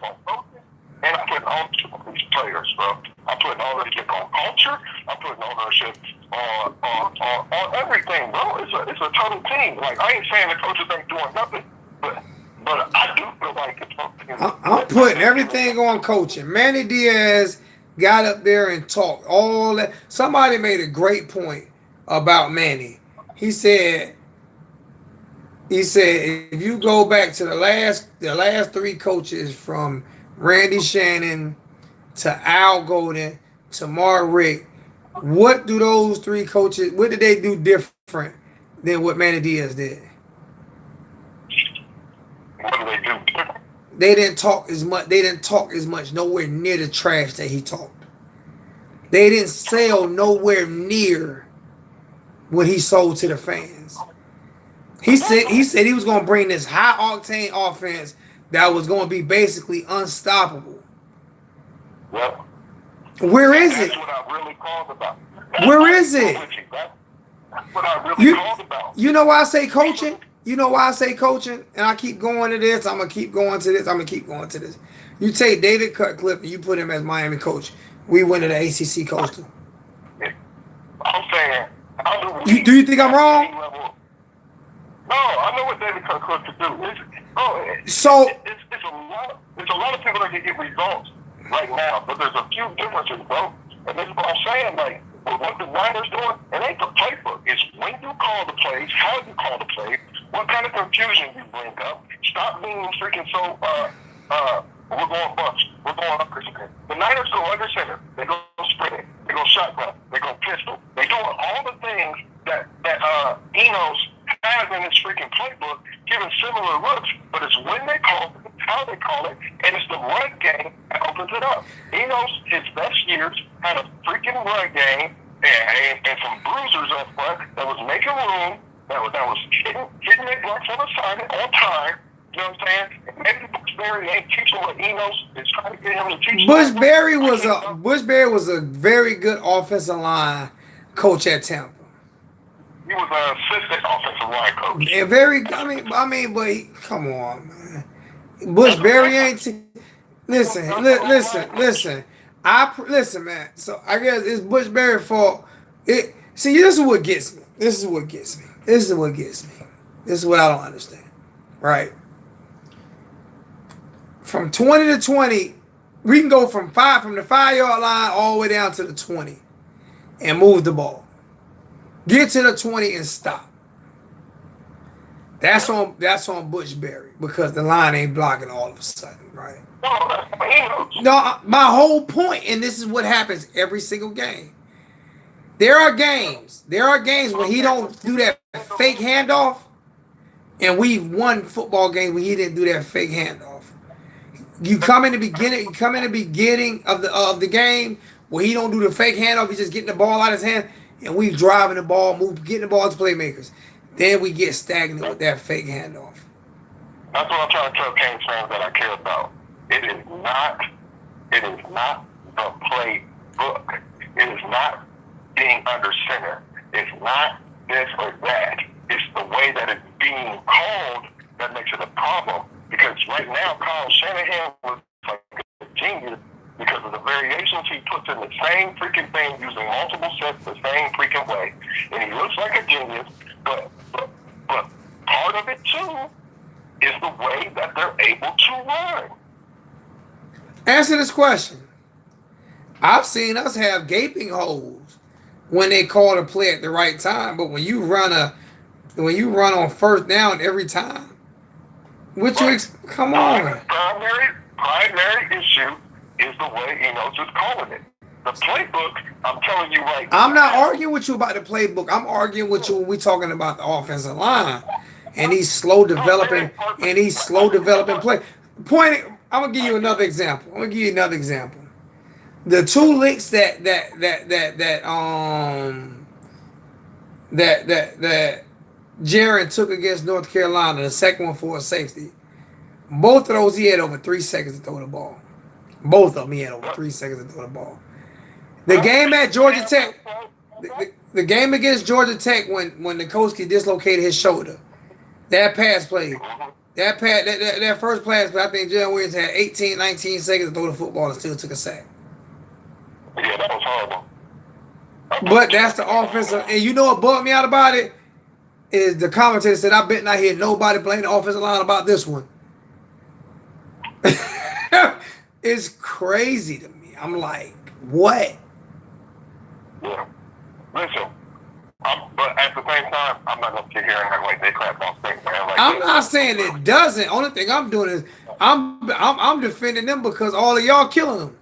I put ownership on these players, bro. I'm putting ownership on culture. I'm putting ownership on everything, bro. It's a total team. Like, I ain't saying the coaches ain't doing nothing, but I do feel like it's something. I'm putting everything on coaching. Manny Diaz got up there and talked all that. Somebody made a great point about Manny. He said if you go back to the last three coaches from Randy Shannon to Al Golden to Mark Rick, what do those three coaches, what did they do different than what Manny Diaz did? What do they do? They didn't talk as much. They didn't talk as much. Nowhere near the trash that he talked. They didn't sell nowhere near what he sold to the fans. He said he was going to bring this high octane offense that was going to be basically unstoppable. Yep. Where is it? That's what I really called about. Where is it? That's what I really called about. You know why I say coaching? You know why I say coaching? And I keep going to this. I'm going to keep going to this. I'm going to keep going to this. You take David Cutcliffe and you put him as Miami coach. We win to the ACC Coastal. I'm saying, do you think I'm wrong? No, I know what David Cutcliffe could do. It's a lot of people that can get results right now, but there's a few differences, bro. And that's what I'm saying. Like, what the Niners doing, it ain't the playbook. It's when you call the plays, how you call the plays, what kind of confusion you bring up. Stop being freaking so, we're going bust. We're going under center. The Niners go under center. They go sprint. They go shotgun. They go pistol. They doing all the things that Enos has in his freaking playbook, giving similar looks, but it's when they call it, how they call it, and it's the run game that opens it up. Enos, his best years, had a freaking run game and some bruisers up front that was making room, that was hitting their blocks on assignment on time. You know what I'm saying? And maybe Bushberry ain't teaching what Enos is trying to get him to teach. Bushberry was a very good offensive line coach at Tampa. He was an assistant offensive line coach. And but come on, man. Bushberry ain't. Listen, man. So I guess it's Bushberry's fault. This is what gets me. This is what gets me. This is what I don't understand. Right? From 20 to 20, we can go from the 5-yard line all the way down to the 20 and move the ball. Get to the 20 and stop. That's on Bushberry because the line ain't blocking all of a sudden, right? No, my whole point, and this is what happens every single game. There are games when he don't do that fake handoff, and we've won football games when he didn't do that fake handoff. You come in the beginning of the game where he don't do the fake handoff, he's just getting the ball out of his hand. And we driving the ball, getting the ball to playmakers. Then we get stagnant with that fake handoff. That's what I'm trying to tell Canes fans that I care about. It is not the playbook. It is not being under center. It's not this or that. It's the way that it's being called that makes it a problem. Because right now, Kyle Shanahan was like a genius because of the variations he puts in the same freaking thing using multiple sets the same freaking way. And he looks like a genius, but part of it too is the way that they're able to run. Answer this question. I've seen us have gaping holes when they call a play at the right time, but when you run on first down every time, come on. Primary issue is the way Enos is calling it. The playbook, I'm telling you right now. I'm not arguing with you about the playbook. I'm arguing with you when we're talking about the offensive line and he's slow developing play. I'm gonna give you another example. The two licks that Jaron took against North Carolina, the second one for a safety. Both of those he had over 3 seconds to throw the ball. Both of them he had over 3 seconds to throw the ball. The game at Georgia Tech, the game against Georgia Tech when Nikoski dislocated his shoulder, that pass play, that first pass play, I think Jalen Williams had 18, 19 seconds to throw the football and still took a sack. Yeah, that was horrible. But that's the offensive. And you know what bugged me out about it? Is the commentator said, I bet not hear nobody blame the offensive line about this one. It's crazy to me. I'm like, what? Yeah. Listen, but at the same time, I'm not gonna sit here and act like they clap on state, man. Like I'm not saying it doesn't. Only thing I'm doing is I'm defending them because all of y'all killing them.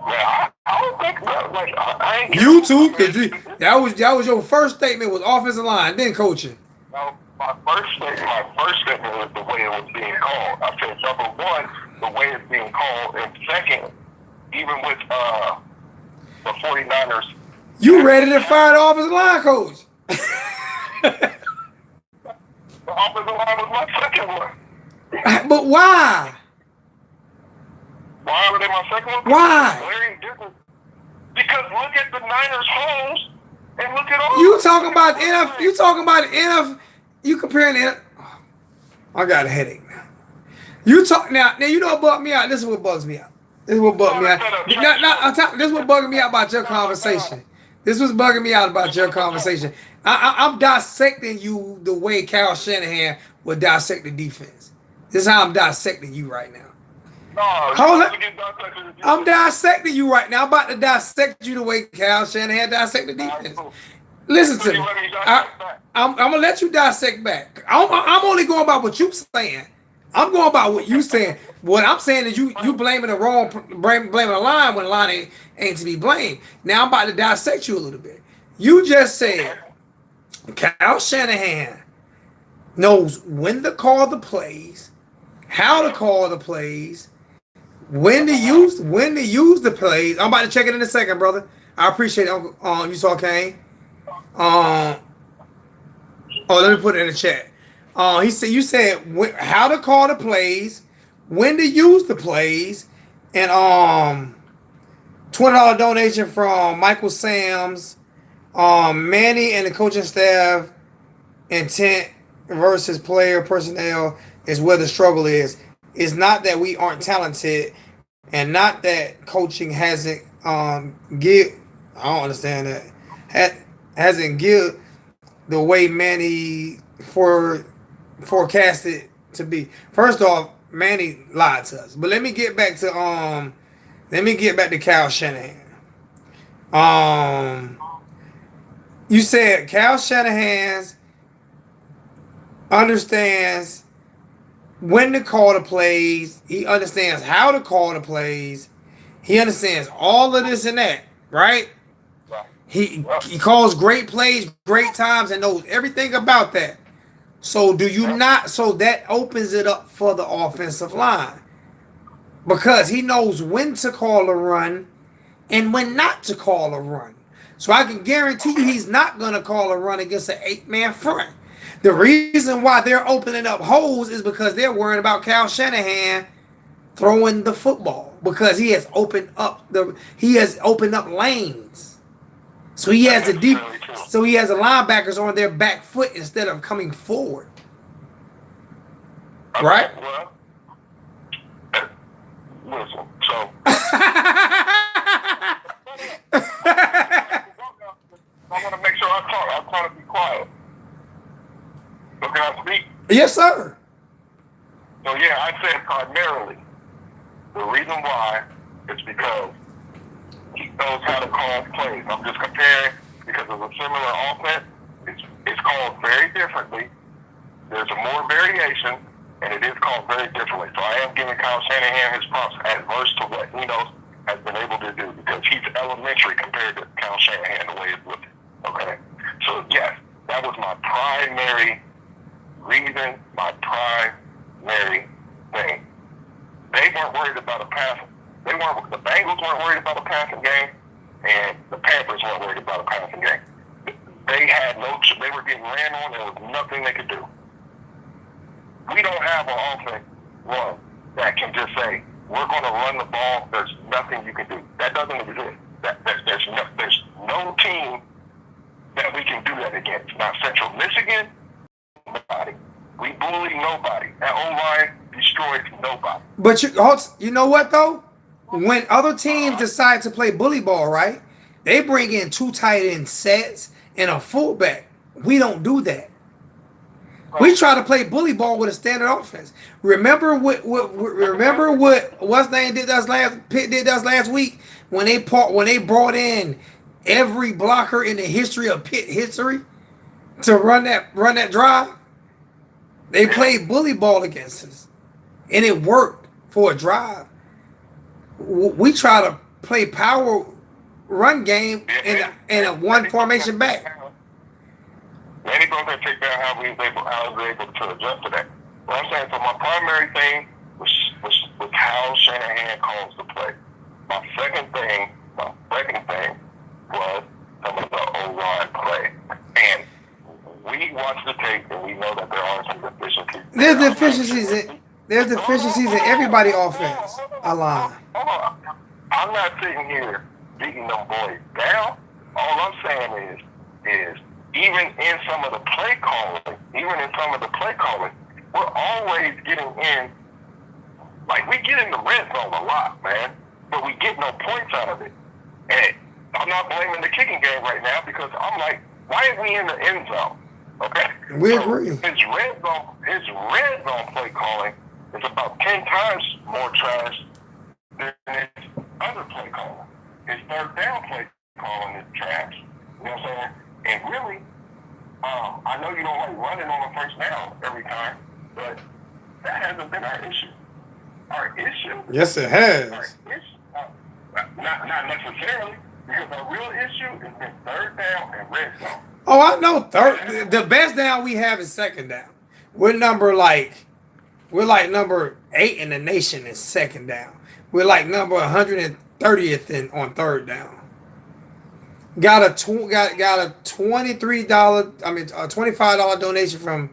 Yeah, I don't think that. Like, I ain't. You too, cause that was your first statement was offensive line, then coaching. No, my first statement was the way it was being called. I said number one, the way it's being called, and second, even with the 49ers. You ready to fire the offensive line coach? The offensive line was my second one. But why? Why were they my second one? Why? Because look at the Niners' homes and look at all. You talking about NF? You talking about NF? You comparing NF? Oh, I got a headache now. You talk now. You know what bugs me out? This is what bugs me out. This is what bugged me out. This is what bugging me out about your conversation. This was bugging me out about your conversation. I'm dissecting you the way Kyle Shanahan would dissect the defense. This is how I'm dissecting you right now. Hold on. I'm dissecting you right now. I'm about to dissect you the way Kyle Shanahan dissect the defense. Listen to me. I'm going to let you dissect back. I'm only going by what you saying. I'm going by what you saying. What I'm saying is you blaming the wrong, blaming the line when the line ain't to be blamed. Now I'm about to dissect you a little bit. You just said Kyle Shanahan knows when to call the plays, how to call the plays, when to use the plays. I'm about to check it in a second, brother. I appreciate it. You saw Kane. Let me put it in the chat. He said you said how to call the plays, when to use the plays, and $20 donation from Michael Sams. Manny and the coaching staff intent versus player personnel is where the struggle is. It's not that we aren't talented, and not that coaching hasn't I don't understand that. Hasn't give the way Manny forecasted to be. First off, Manny lied to us. But let me get back to Kyle Shanahan. You said Kyle Shanahan understands when to call the plays. He understands how to call the plays. He understands all of this and that, right? He calls great plays, great times, and knows everything about that. So do you not? So that opens it up for the offensive line because he knows when to call a run and when not to call a run. So I can guarantee you he's not going to call a run against an 8-man front. The reason why they're opening up holes is because they're worrying about Kyle Shanahan throwing the football because he has opened up lanes. So he has the linebackers on their back foot instead of coming forward. Right? Well, listen, so I want to make sure I talk. I'm trying to be quiet. So can I speak? Yes, sir. So yeah, I said primarily. The reason why is because he knows how to call plays. I'm just comparing because of a similar offense. It's called very differently. There's more variation, and it is called very differently. So I am giving Kyle Shanahan his props adverse to what he knows has been able to do because he's elementary compared to Kyle Shanahan the way it's looking. Okay? So yes, that was my primary reason, my primary thing. They weren't worried about a pass. The Bengals weren't worried about a passing game, and the Panthers weren't worried about a passing game. They were getting ran on. There was nothing they could do. We don't have an offense that can just say, we're going to run the ball. There's nothing you can do. That doesn't exist. There's no team that we can do that against. Not Central Michigan, nobody. We bully nobody. That O-line destroys nobody. But you know what, though? when other teams decide to play bully ball, right? They bring in 2 tight end sets and a fullback. We don't do that. We try to play bully ball with a standard offense. Remember what what's name did us last Pitt did us last week when they brought in every blocker in the history of Pitt history to run that drive. They played bully ball against us, and it worked for a drive. We try to play power run game in a one formation back. Manny goes and take down how we was able to adjust to that. What I'm saying, so my primary thing was how Shanahan calls the play. My second thing was some of the O-line play. And we watch the tape and we know that there are some deficiencies. There's deficiencies in everybody's offense. Hold on. I'm not sitting here beating them boys down. All I'm saying is even in some of the play calling, we're always getting in. Like, we get in the red zone a lot, man, but we get no points out of it. And I'm not blaming the kicking game right now because I'm like, why are we in the end zone? Okay? We agree. His red zone play calling is about 10 times more trash than his other play calling. His third down play calling is trash. You know what I'm saying? And really, I know you don't like running on a first down every time, but that hasn't been our issue. Our issue? Yes, it has. Our issue, not necessarily, because our real issue is been third down and red zone. Oh, I know. The best down we have is second down. We're like number 8 in the nation in second down. We're like number 130th on third down. Got a $25 donation from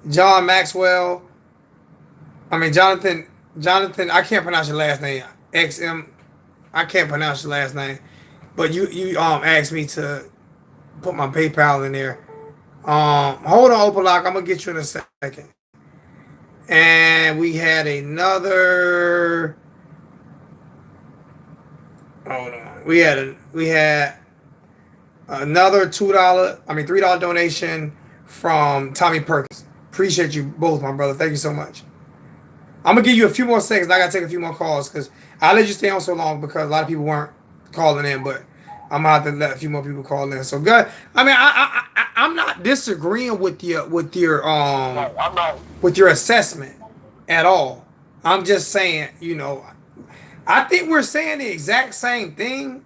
John Maxwell. Jonathan. I can't pronounce your last name. XM. I can't pronounce your last name, but you asked me to put my PayPal in there. Hold on, Opalak. I'm gonna get you in a second. And we had another. Hold on. We had another $3 donation from Tommy Perkins. Appreciate you both, my brother. Thank you so much. I'm gonna give you a few more seconds. I gotta take a few more calls because I let you stay on so long because a lot of people weren't calling in, but I'm gonna have to let a few more people call in. So good. I'm not disagreeing with your assessment at all. I'm just saying, I think we're saying the exact same thing.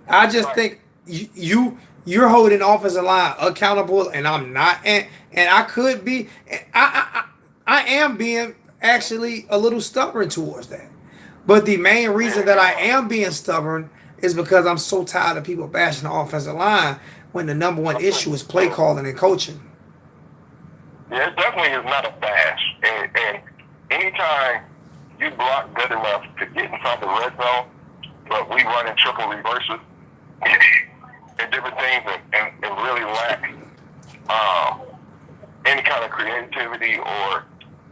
I just think you're holding the offensive line accountable, and I'm not, and I could be. I am being actually a little stubborn towards that. But the main reason that I am being stubborn is because I'm so tired of people bashing the offensive line when the number one issue is play calling and coaching. Yeah, it definitely is not a bash. And anytime you block good enough to get inside the red zone, but we run in triple reverses and different things and really lack any kind of creativity or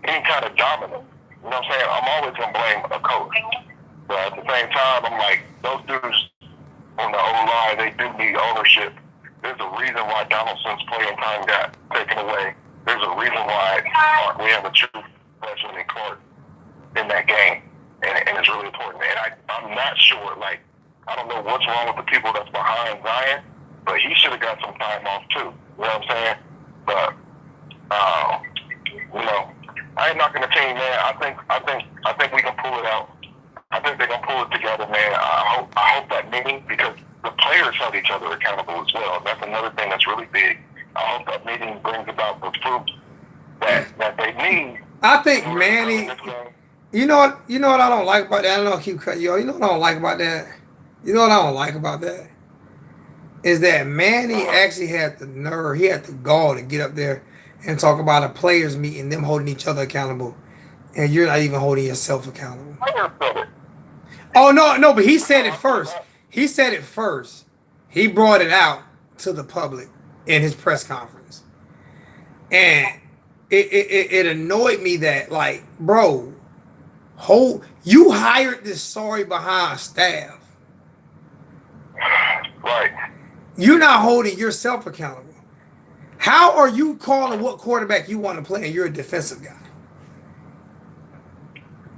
any kind of dominance. You know what I'm saying? I'm always going to blame a coach. But at the same time, I'm like, those dudes on the O-line, they do need ownership. There's a reason why Donaldson's playing time got taken away. There's a reason why we have a true freshman in Clark in that game. And it's really important. And I'm not sure, I don't know what's wrong with the people that's behind Zion, but he should have got some time off too. You know what I'm saying? But, I ain't knocking the team, man. I think we can pull it out. I think they can pull it together, man. I hope that meeting, because the players held each other accountable as well. That's another thing that's really big. I hope that meeting brings about the fruit that they need. I think Manny. You know what I don't like about that? I don't know. I keep cutting you off. You know what I don't like about that? Is that Manny actually had the nerve, he had the gall to get up there and talk about a players meeting, them holding each other accountable, and you're not even holding yourself accountable. Oh no, but he said it first. He brought it out to the public in his press conference, and it annoyed me that, bro, You hired this sorry behind staff. Right. You're not holding yourself accountable. How are you calling what quarterback you want to play and you're a defensive guy?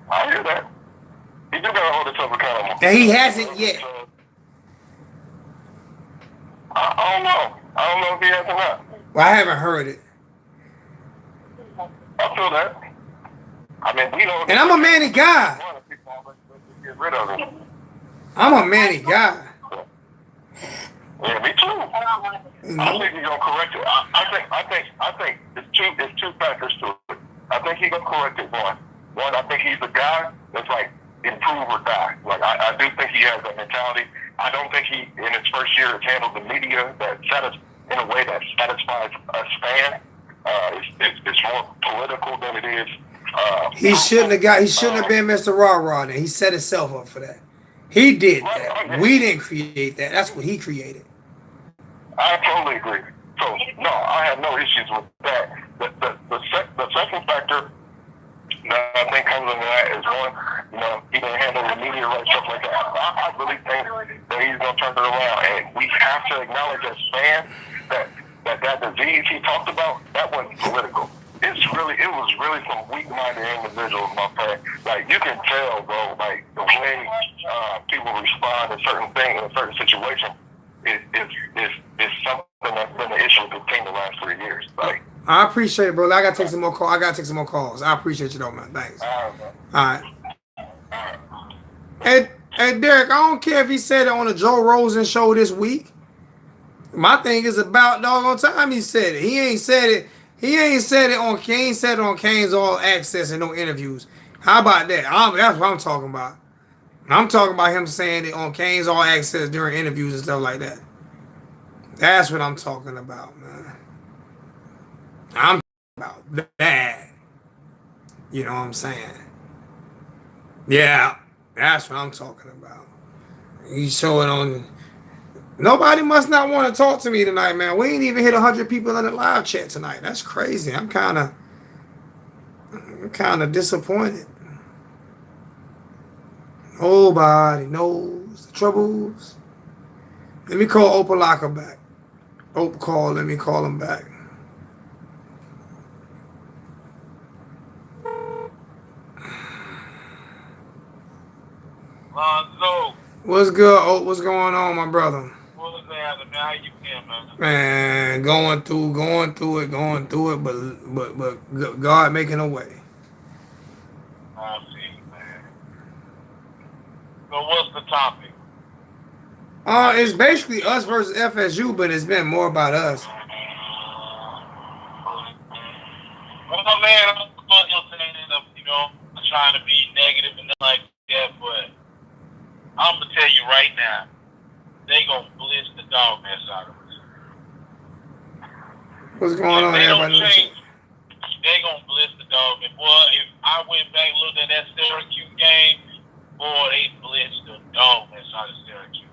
I hear that. He do gotta hold himself accountable. And he hasn't yet. I don't know. I don't know if he has or not. Well, I haven't heard it. I feel that. I mean, we don't. And I'm a Manny guy. Get rid of him. I'm a Manny guy. Yeah, me too. I think he's gonna correct it. I think it's two factors to it. I think he's gonna correct it. One, I think he's the guy that's like improve or die. Like I do think he has that mentality. I don't think he in his first year has handled the media in a way that satisfies us fans. It's more political than it is. He shouldn't have been Mr. Raw Raw. Then he set himself up for that. He did that. We didn't create that. That's what he created. I totally agree. So no, I have no issues with that. The second factor that I think comes into that is one, he didn't handle the media right, stuff like that. I really think that he's gonna turn it around, and we have to acknowledge as fans that disease he talked about, that wasn't political. It was really some weak-minded individuals, my friend. Like, you can tell, bro, like, the way people respond to certain things in a certain situation is something that's been an issue with the team the last 3 years. Like, I appreciate it, bro. I gotta take some more calls. I appreciate you though, man. Thanks. All right. And Derek, I don't care if he said it on the Joe Rogan show this week. My thing is about doggone time he said it. He ain't said it on Kane's All Access and no interviews. How about that? That's what I'm talking about. I'm talking about him saying it on Kane's All Access during interviews and stuff like that. That's what I'm talking about, man. I'm talking about that. You know what I'm saying? Yeah, that's what I'm talking about. He's showing on. Nobody must not want to talk to me tonight, man. We ain't even hit 100 people in the live chat tonight. That's crazy. I'm kind of disappointed. Nobody knows the troubles. Let me call Opalaka back. Let me call him back. Lonzo. What's good, Ope? What's going on, my brother? What's happening, man? How you feeling, man? Man, going through it, but God making a way. I see, man. So what's the topic? It's basically us versus FSU, but it's been more about us. Well, man, I'm trying to be negative and like that, but I'm gonna tell you right now, they gonna blitz the dog mess out of us. What's going on, they everybody? Don't change, they gonna blitz the dog mess. Boy, if I went back and looked at that Syracuse game, boy, they blitzed the dog mess out of Syracuse.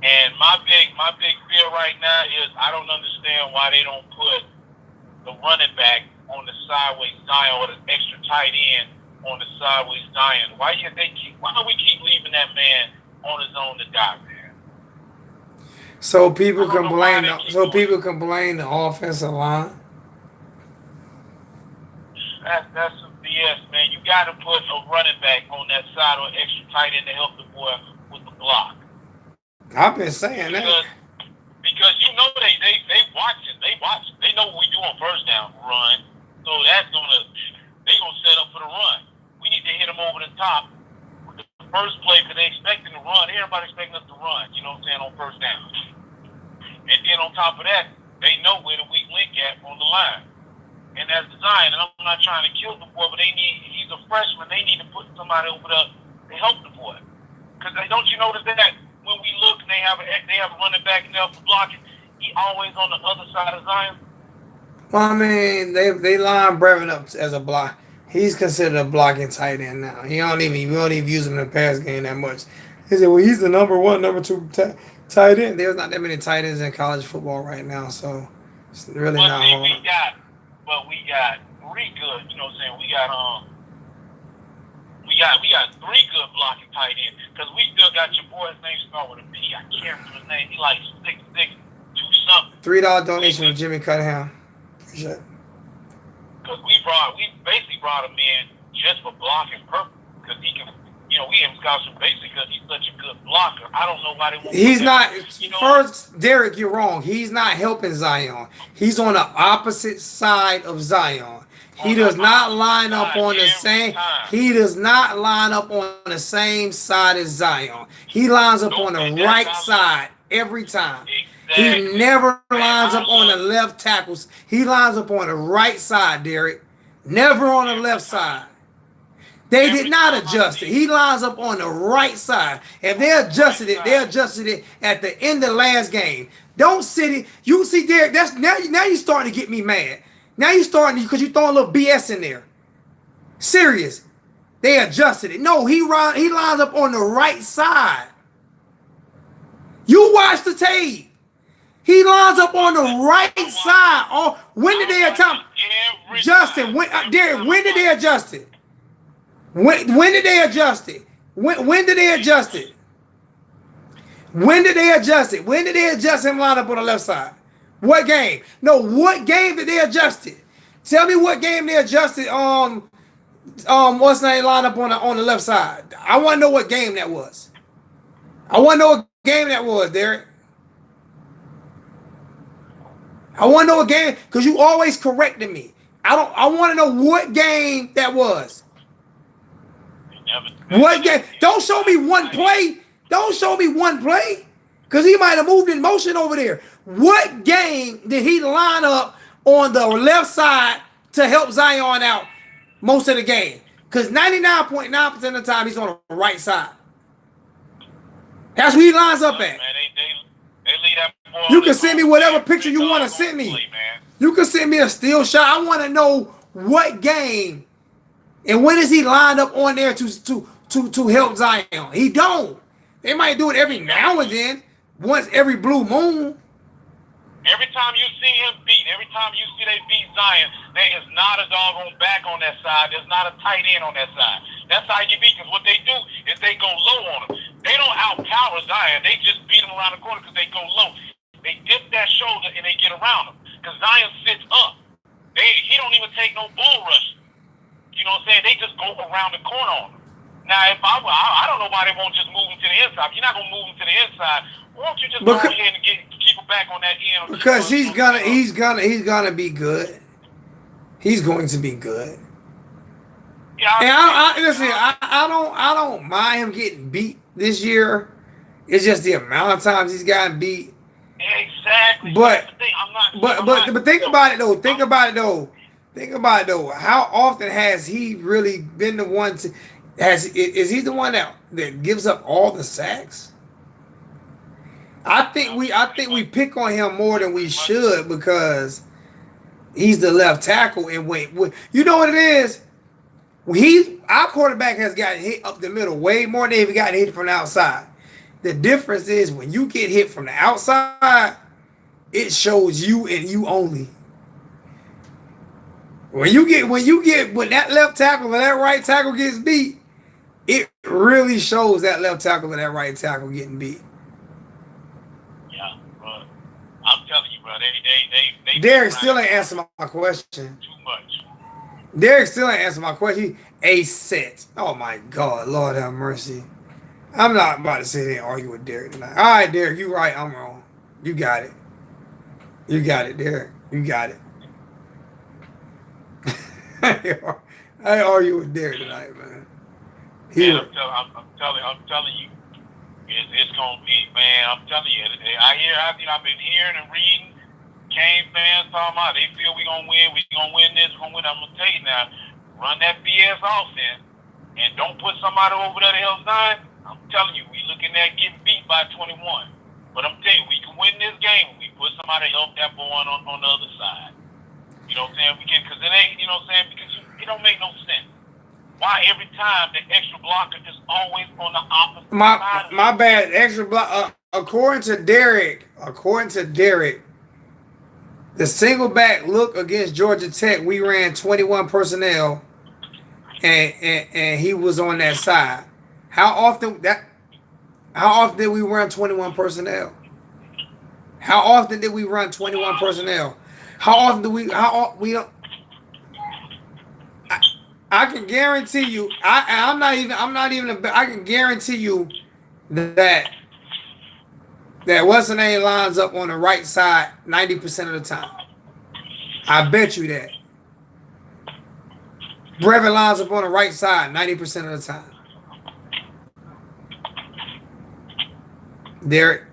And my big fear right now is I don't understand why they don't put the running back on the sideways dying or the extra tight end on the sideways dying. Why do we keep leaving that man on his own to die, man? So people can blame the offensive line. That's some BS, man. You got to put a running back on that side or extra tight end to help the boy with the block. I've been saying that. Because they watch it. They know what we do on first down, run. So they gonna set up for the run. We need to hit them over the top with the first play because they expecting to run. Everybody expecting us to run. You know what I'm saying, on first down. And then on top of that, they know where the weak link at on the line. And that's design. And I'm not trying to kill the boy, but he's a freshman. They need to put somebody over there to help the boy. Because don't you notice that when we look and they have a running back in there for blocking, he always on the other side of Zion? Well, I mean, they line Brevin up as a block. He's considered a blocking tight end now. We don't even use him in the pass game that much. He said, well, he's the number 2 tight end. There's not that many tight ends in college football right now, so it's really not hard. We got 3 good. You know what I'm saying? We got We got 3 good blocking tight ends because we still got your boy's name start with a P. I can't remember his name. He like 6'6", 2 something. $3 donation from Jimmy Cunningham. Appreciate it. Because we basically brought him in just for blocking purpose because he can. We have Wisconsin basically because he's such a good blocker. I don't know why they won't. He's not. First, Derek, you're wrong. He's not helping Zion. He's on the opposite side of Zion. He does not line up on the same. He does not line up on the same side as Zion. He lines up on the right side every time. He never lines up on the left tackles. He lines up on the right side, Derek. Never on the left side. They did not adjust it. He lines up on the right side. If they adjusted it at the end of last game. Don't sit it. You see, Derek, that's now you're starting to get me mad. Now you're starting because you throwing a little BS in there. Serious. They adjusted it. No, he lines up on the right side. You watch the tape. He lines up on the right side. Oh, when did they adjust? Justin, Derek, when did they adjust it? When did they adjust it? When did they adjust it? When did they adjust it? When did they adjust him line up on the left side? What game? No, what game did they adjust it? Tell me what game they adjusted what's the name line up on the left side. I want to know what game that was. I want to know what game that was, Derek. I want to know what game, because you always correcting me. I want to know what game that was. What game? Don't show me one play. Don't show me one play. Because he might have moved in motion over there. What game did he line up on the left side to help Zion out most of the game? Because 99.9% of the time he's on the right side. That's where he lines up at. You can send me whatever picture you want to send me. You can send me a still shot. I want to know what game and when is he lined up on there to help Zion. He don't. They might do it every now and then, once every blue moon. Every time you see him beat, every time you see they beat Zion, there is not a doggone back on that side. There's not a tight end on that side. That's how you beat, because what they do is they go low on him. They don't outpower Zion. They just beat him around the corner because they go low. They dip that shoulder and they get around him because Zion sits up. He don't even take no bull rush. You know what I'm saying? They just go around the corner on him. Now, if I don't know why they won't just move him to the inside. If you're not gonna move him to the inside, why don't you just go ahead and keep him back on that end? Because he's gonna be good. He's going to be good. Yeah, and I don't mind him getting beat this year. It's just the amount of times he's gotten beat. Exactly. But think about it though. Think about it though. How often has he really been the one to? Is he the one that gives up all the sacks? I think we pick on him more than we should because he's the left tackle, and when you know what it is, our quarterback has gotten hit up the middle way more than he got hit from the outside. The difference is when you get hit from the outside, it shows you and you only. When that left tackle or that right tackle gets beat, it really shows that left tackle and that right tackle getting beat. Yeah, but I'm telling you, bro, they Derek still ain't answer my question. Too much. Derek still ain't answer my question. A set. Oh my God, Lord have mercy. I'm not about to sit there and argue with Derek tonight. All right, Derek, you right. I'm wrong. You got it. You got it, Derek. You got it. I argue with Derek tonight, man. I'm telling you, it's gonna be, man. I'm telling you, I've been hearing and reading Kane fans talking about they feel we gonna win this, we're gonna win. I'm gonna tell you now, run that BS offense and don't put somebody over there to help Zion. I'm telling you, we looking at getting beat by 21. But I'm telling you, we can win this game when we put somebody to help that boy on the other side. You know what I'm saying? We can, because it ain't, you know what I'm saying? Because it don't make no sense. Why every time the extra blocker is always on the opposite side? My bad. Extra block. According to Derek, the single back look against Georgia Tech, we ran 21 personnel, and he was on that side. How often that? How often did we run 21 personnel? How often did we run 21 personnel? How often do we? We don't? I can guarantee you. I'm not even. I'm not even. I can guarantee you that what's the name lines up on the right side 90% of the time. I bet you that. Brevin lines up on the right side 90% of the time. Derek.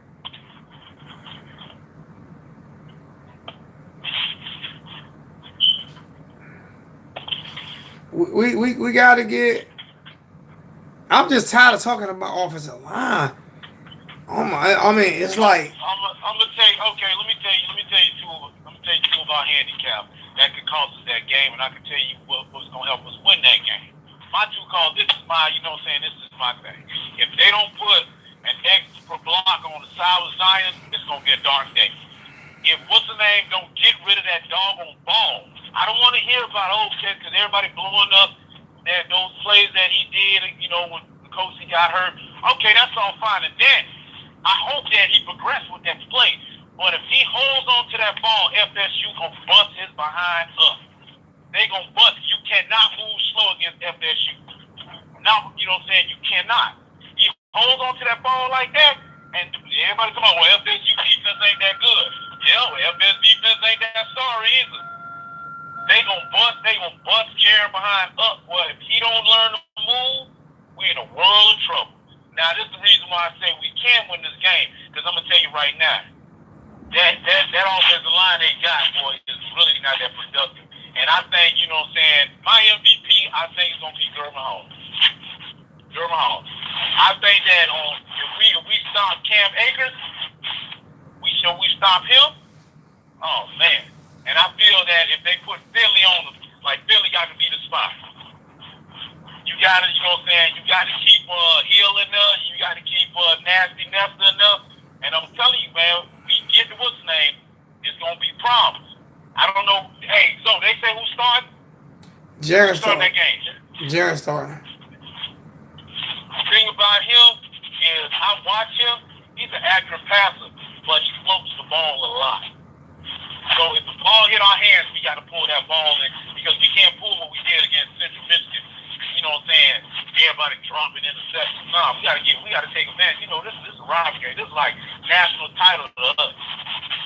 We gotta get. I'm just tired of talking about offensive line. Oh my! I mean, it's like I'm gonna tell you. Okay, let me tell you two. Let me tell you two of our handicap that could cost us that game, and I can tell you what's gonna help us win that game. My two calls. This is my. You know what I'm saying? This is my thing. If they don't put an extra block on the side of Zion, it's gonna be a dark day. If what's the name don't get rid of that doggone ball, I don't want to hear about because everybody blowing up that those plays that he did. You know when the coach he got hurt. Okay, that's all fine, and then I hope that he progressed with that play. But if he holds on to that ball, FSU gonna bust his behind up. They gonna bust. You cannot move slow against FSU. Now, you know what I'm saying? You cannot. He holds on to that ball like that, and everybody come on, well, FSU defense ain't that good. Yeah, well, FSU defense ain't that sorry either. They gonna bust Jared behind up. Well, if he don't learn to move, we in a world of trouble. Now, this is the reason why I say we can win this game, because I'm going to tell you right now, that offensive line they got, boy, is really not that productive. And I think, you know what I'm saying, my MVP, I think it's going to be German Hall. German Hall. I think that if we stop Cam Akers, we stop him. Oh, man. And I feel that if they put Philly on them, like Philly got to be the spot. You gotta, you know what I'm saying, you gotta keep Hill in there, you gotta keep Nasty Nesta in there. And I'm telling you, man, we get to what's name, it's gonna be problems. I don't know. Hey, so they say who's starting? Jared starting that game. Jared starting. The thing about him is I watch him, he's an accurate passer, but he floats the ball a lot. So if the ball hit our hands, we gotta pull that ball in because we can't pull what we did against Central Michigan. You know what I'm saying? Everybody dropping interceptions. No, we gotta take advantage. You know, this is a rivalry game. This is like national title to us.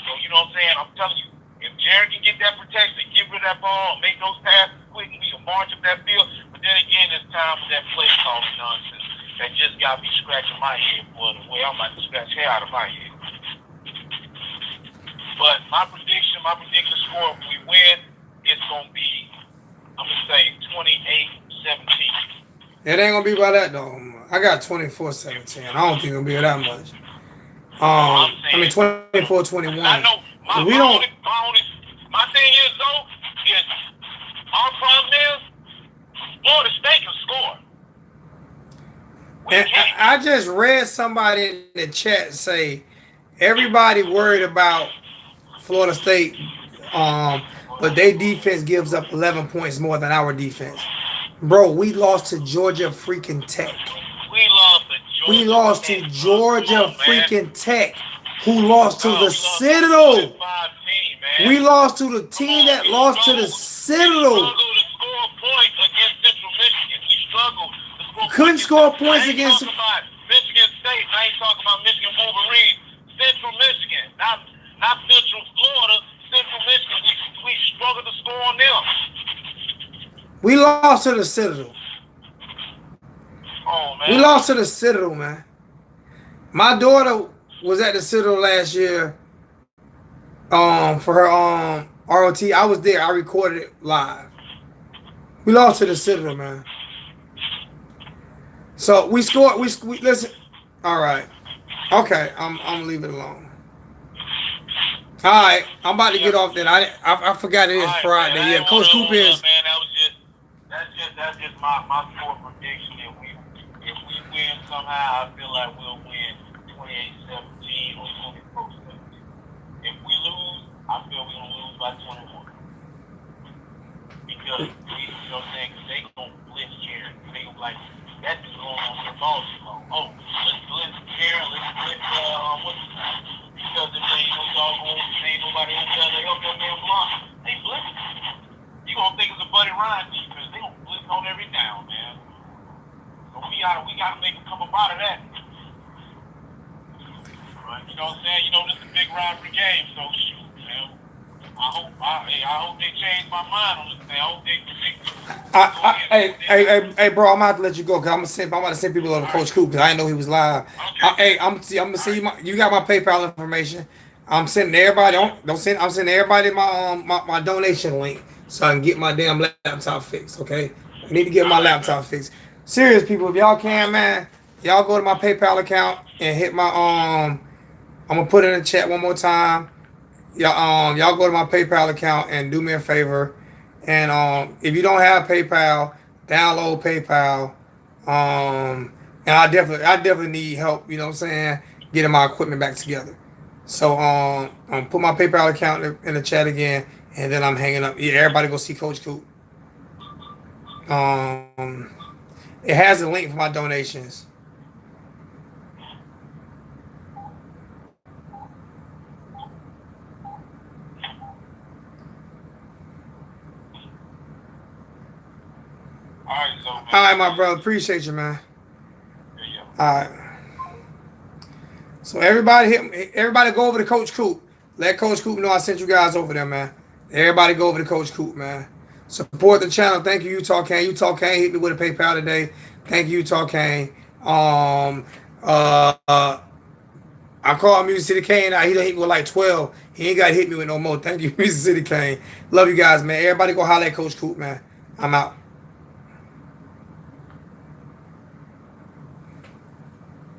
So you know what I'm saying? I'm telling you, if Jared can get that protection, get rid of that ball, make those passes quick, we can march up that field. But then again, it's time for that play calling nonsense. That just got me scratching my head, boy. The way I'm about to scratch hair out of my head. But my prediction score, if we win, it's gonna be, I'm gonna say 28-17. It ain't gonna be by that though. I got 24-17. I don't think it'll be that much. I mean 24-21. I know my thing is though is our problem is Florida State can score. And I just read somebody in the chat say everybody worried about Florida State, but their defense gives up 11 points more than our defense. Bro, we lost to Georgia freaking Tech. We lost to Georgia freaking Tech, who lost to the Citadel. We lost to the team that lost to the Citadel. Couldn't score points against Michigan State. I ain't talking about Michigan Wolverine. Central Michigan, not Central Florida. Central Michigan. We struggled to score on them. We lost to the Citadel. Oh, man. We lost to the Citadel, man. My daughter was at the Citadel last year for her ROT. I was there. I recorded it live. We lost to the Citadel, man. So we scored. We listen. All right. Okay. I'm leaving it alone. All right. I'm about to get off then. I forgot it is Friday. Man, yeah, Coach Coop is. Man, that's just my score prediction. If we win somehow, I feel like we'll win 28-17 or 24-17. If we lose, I feel we're gonna lose by 21. Because you know what I'm saying? They gonna blitz. blitz Jared. They gonna be like, that dude going on their ball too long. Oh, let's blitz Jared, let's blitz what's his name? Because if they ain't no doggone, ain't nobody else there to help that damn block. They blitz. You gonna think it's a Buddy Ryan defense? They gonna blitz on every down, man. So we gotta make them come up out of that. Right? You know what I'm saying? You know this is a big rivalry game, so shoot, man. I hope they change my mind on this thing. I hope they Hey, bro, I'm gonna have to let you go because I'm about to send people over to Coach Coop because I didn't know he was live. Okay. I'm gonna send you you got my PayPal information. I'm sending everybody. I'm sending everybody my donation link so I can get my damn laptop fixed. Okay, I need to get my laptop fixed. Serious people, if y'all can, man, y'all go to my PayPal account and hit my I'm gonna put it in the chat one more time. Y'all go to my PayPal account and do me a favor. And if you don't have PayPal, download PayPal. And I definitely need help. You know what I'm saying? Getting my equipment back together. So put my PayPal account in the chat again, and then I'm hanging up. Yeah, everybody go see Coach Coop. It has a link for my donations. All right, my brother. Appreciate you, man. All right. So everybody go over to Coach Coop. Let Coach Coop know I sent you guys over there, man. Everybody go over to Coach Coop, man. Support the channel. Thank you, Utah Kane. Utah Kane hit me with a PayPal today. Thank you, Utah Kane. I called Music City Kane. He done hit me with like 12. He ain't got to hit me with no more. Thank you, Music City Kane. Love you guys, man. Everybody go holler at Coach Coop, man. I'm out.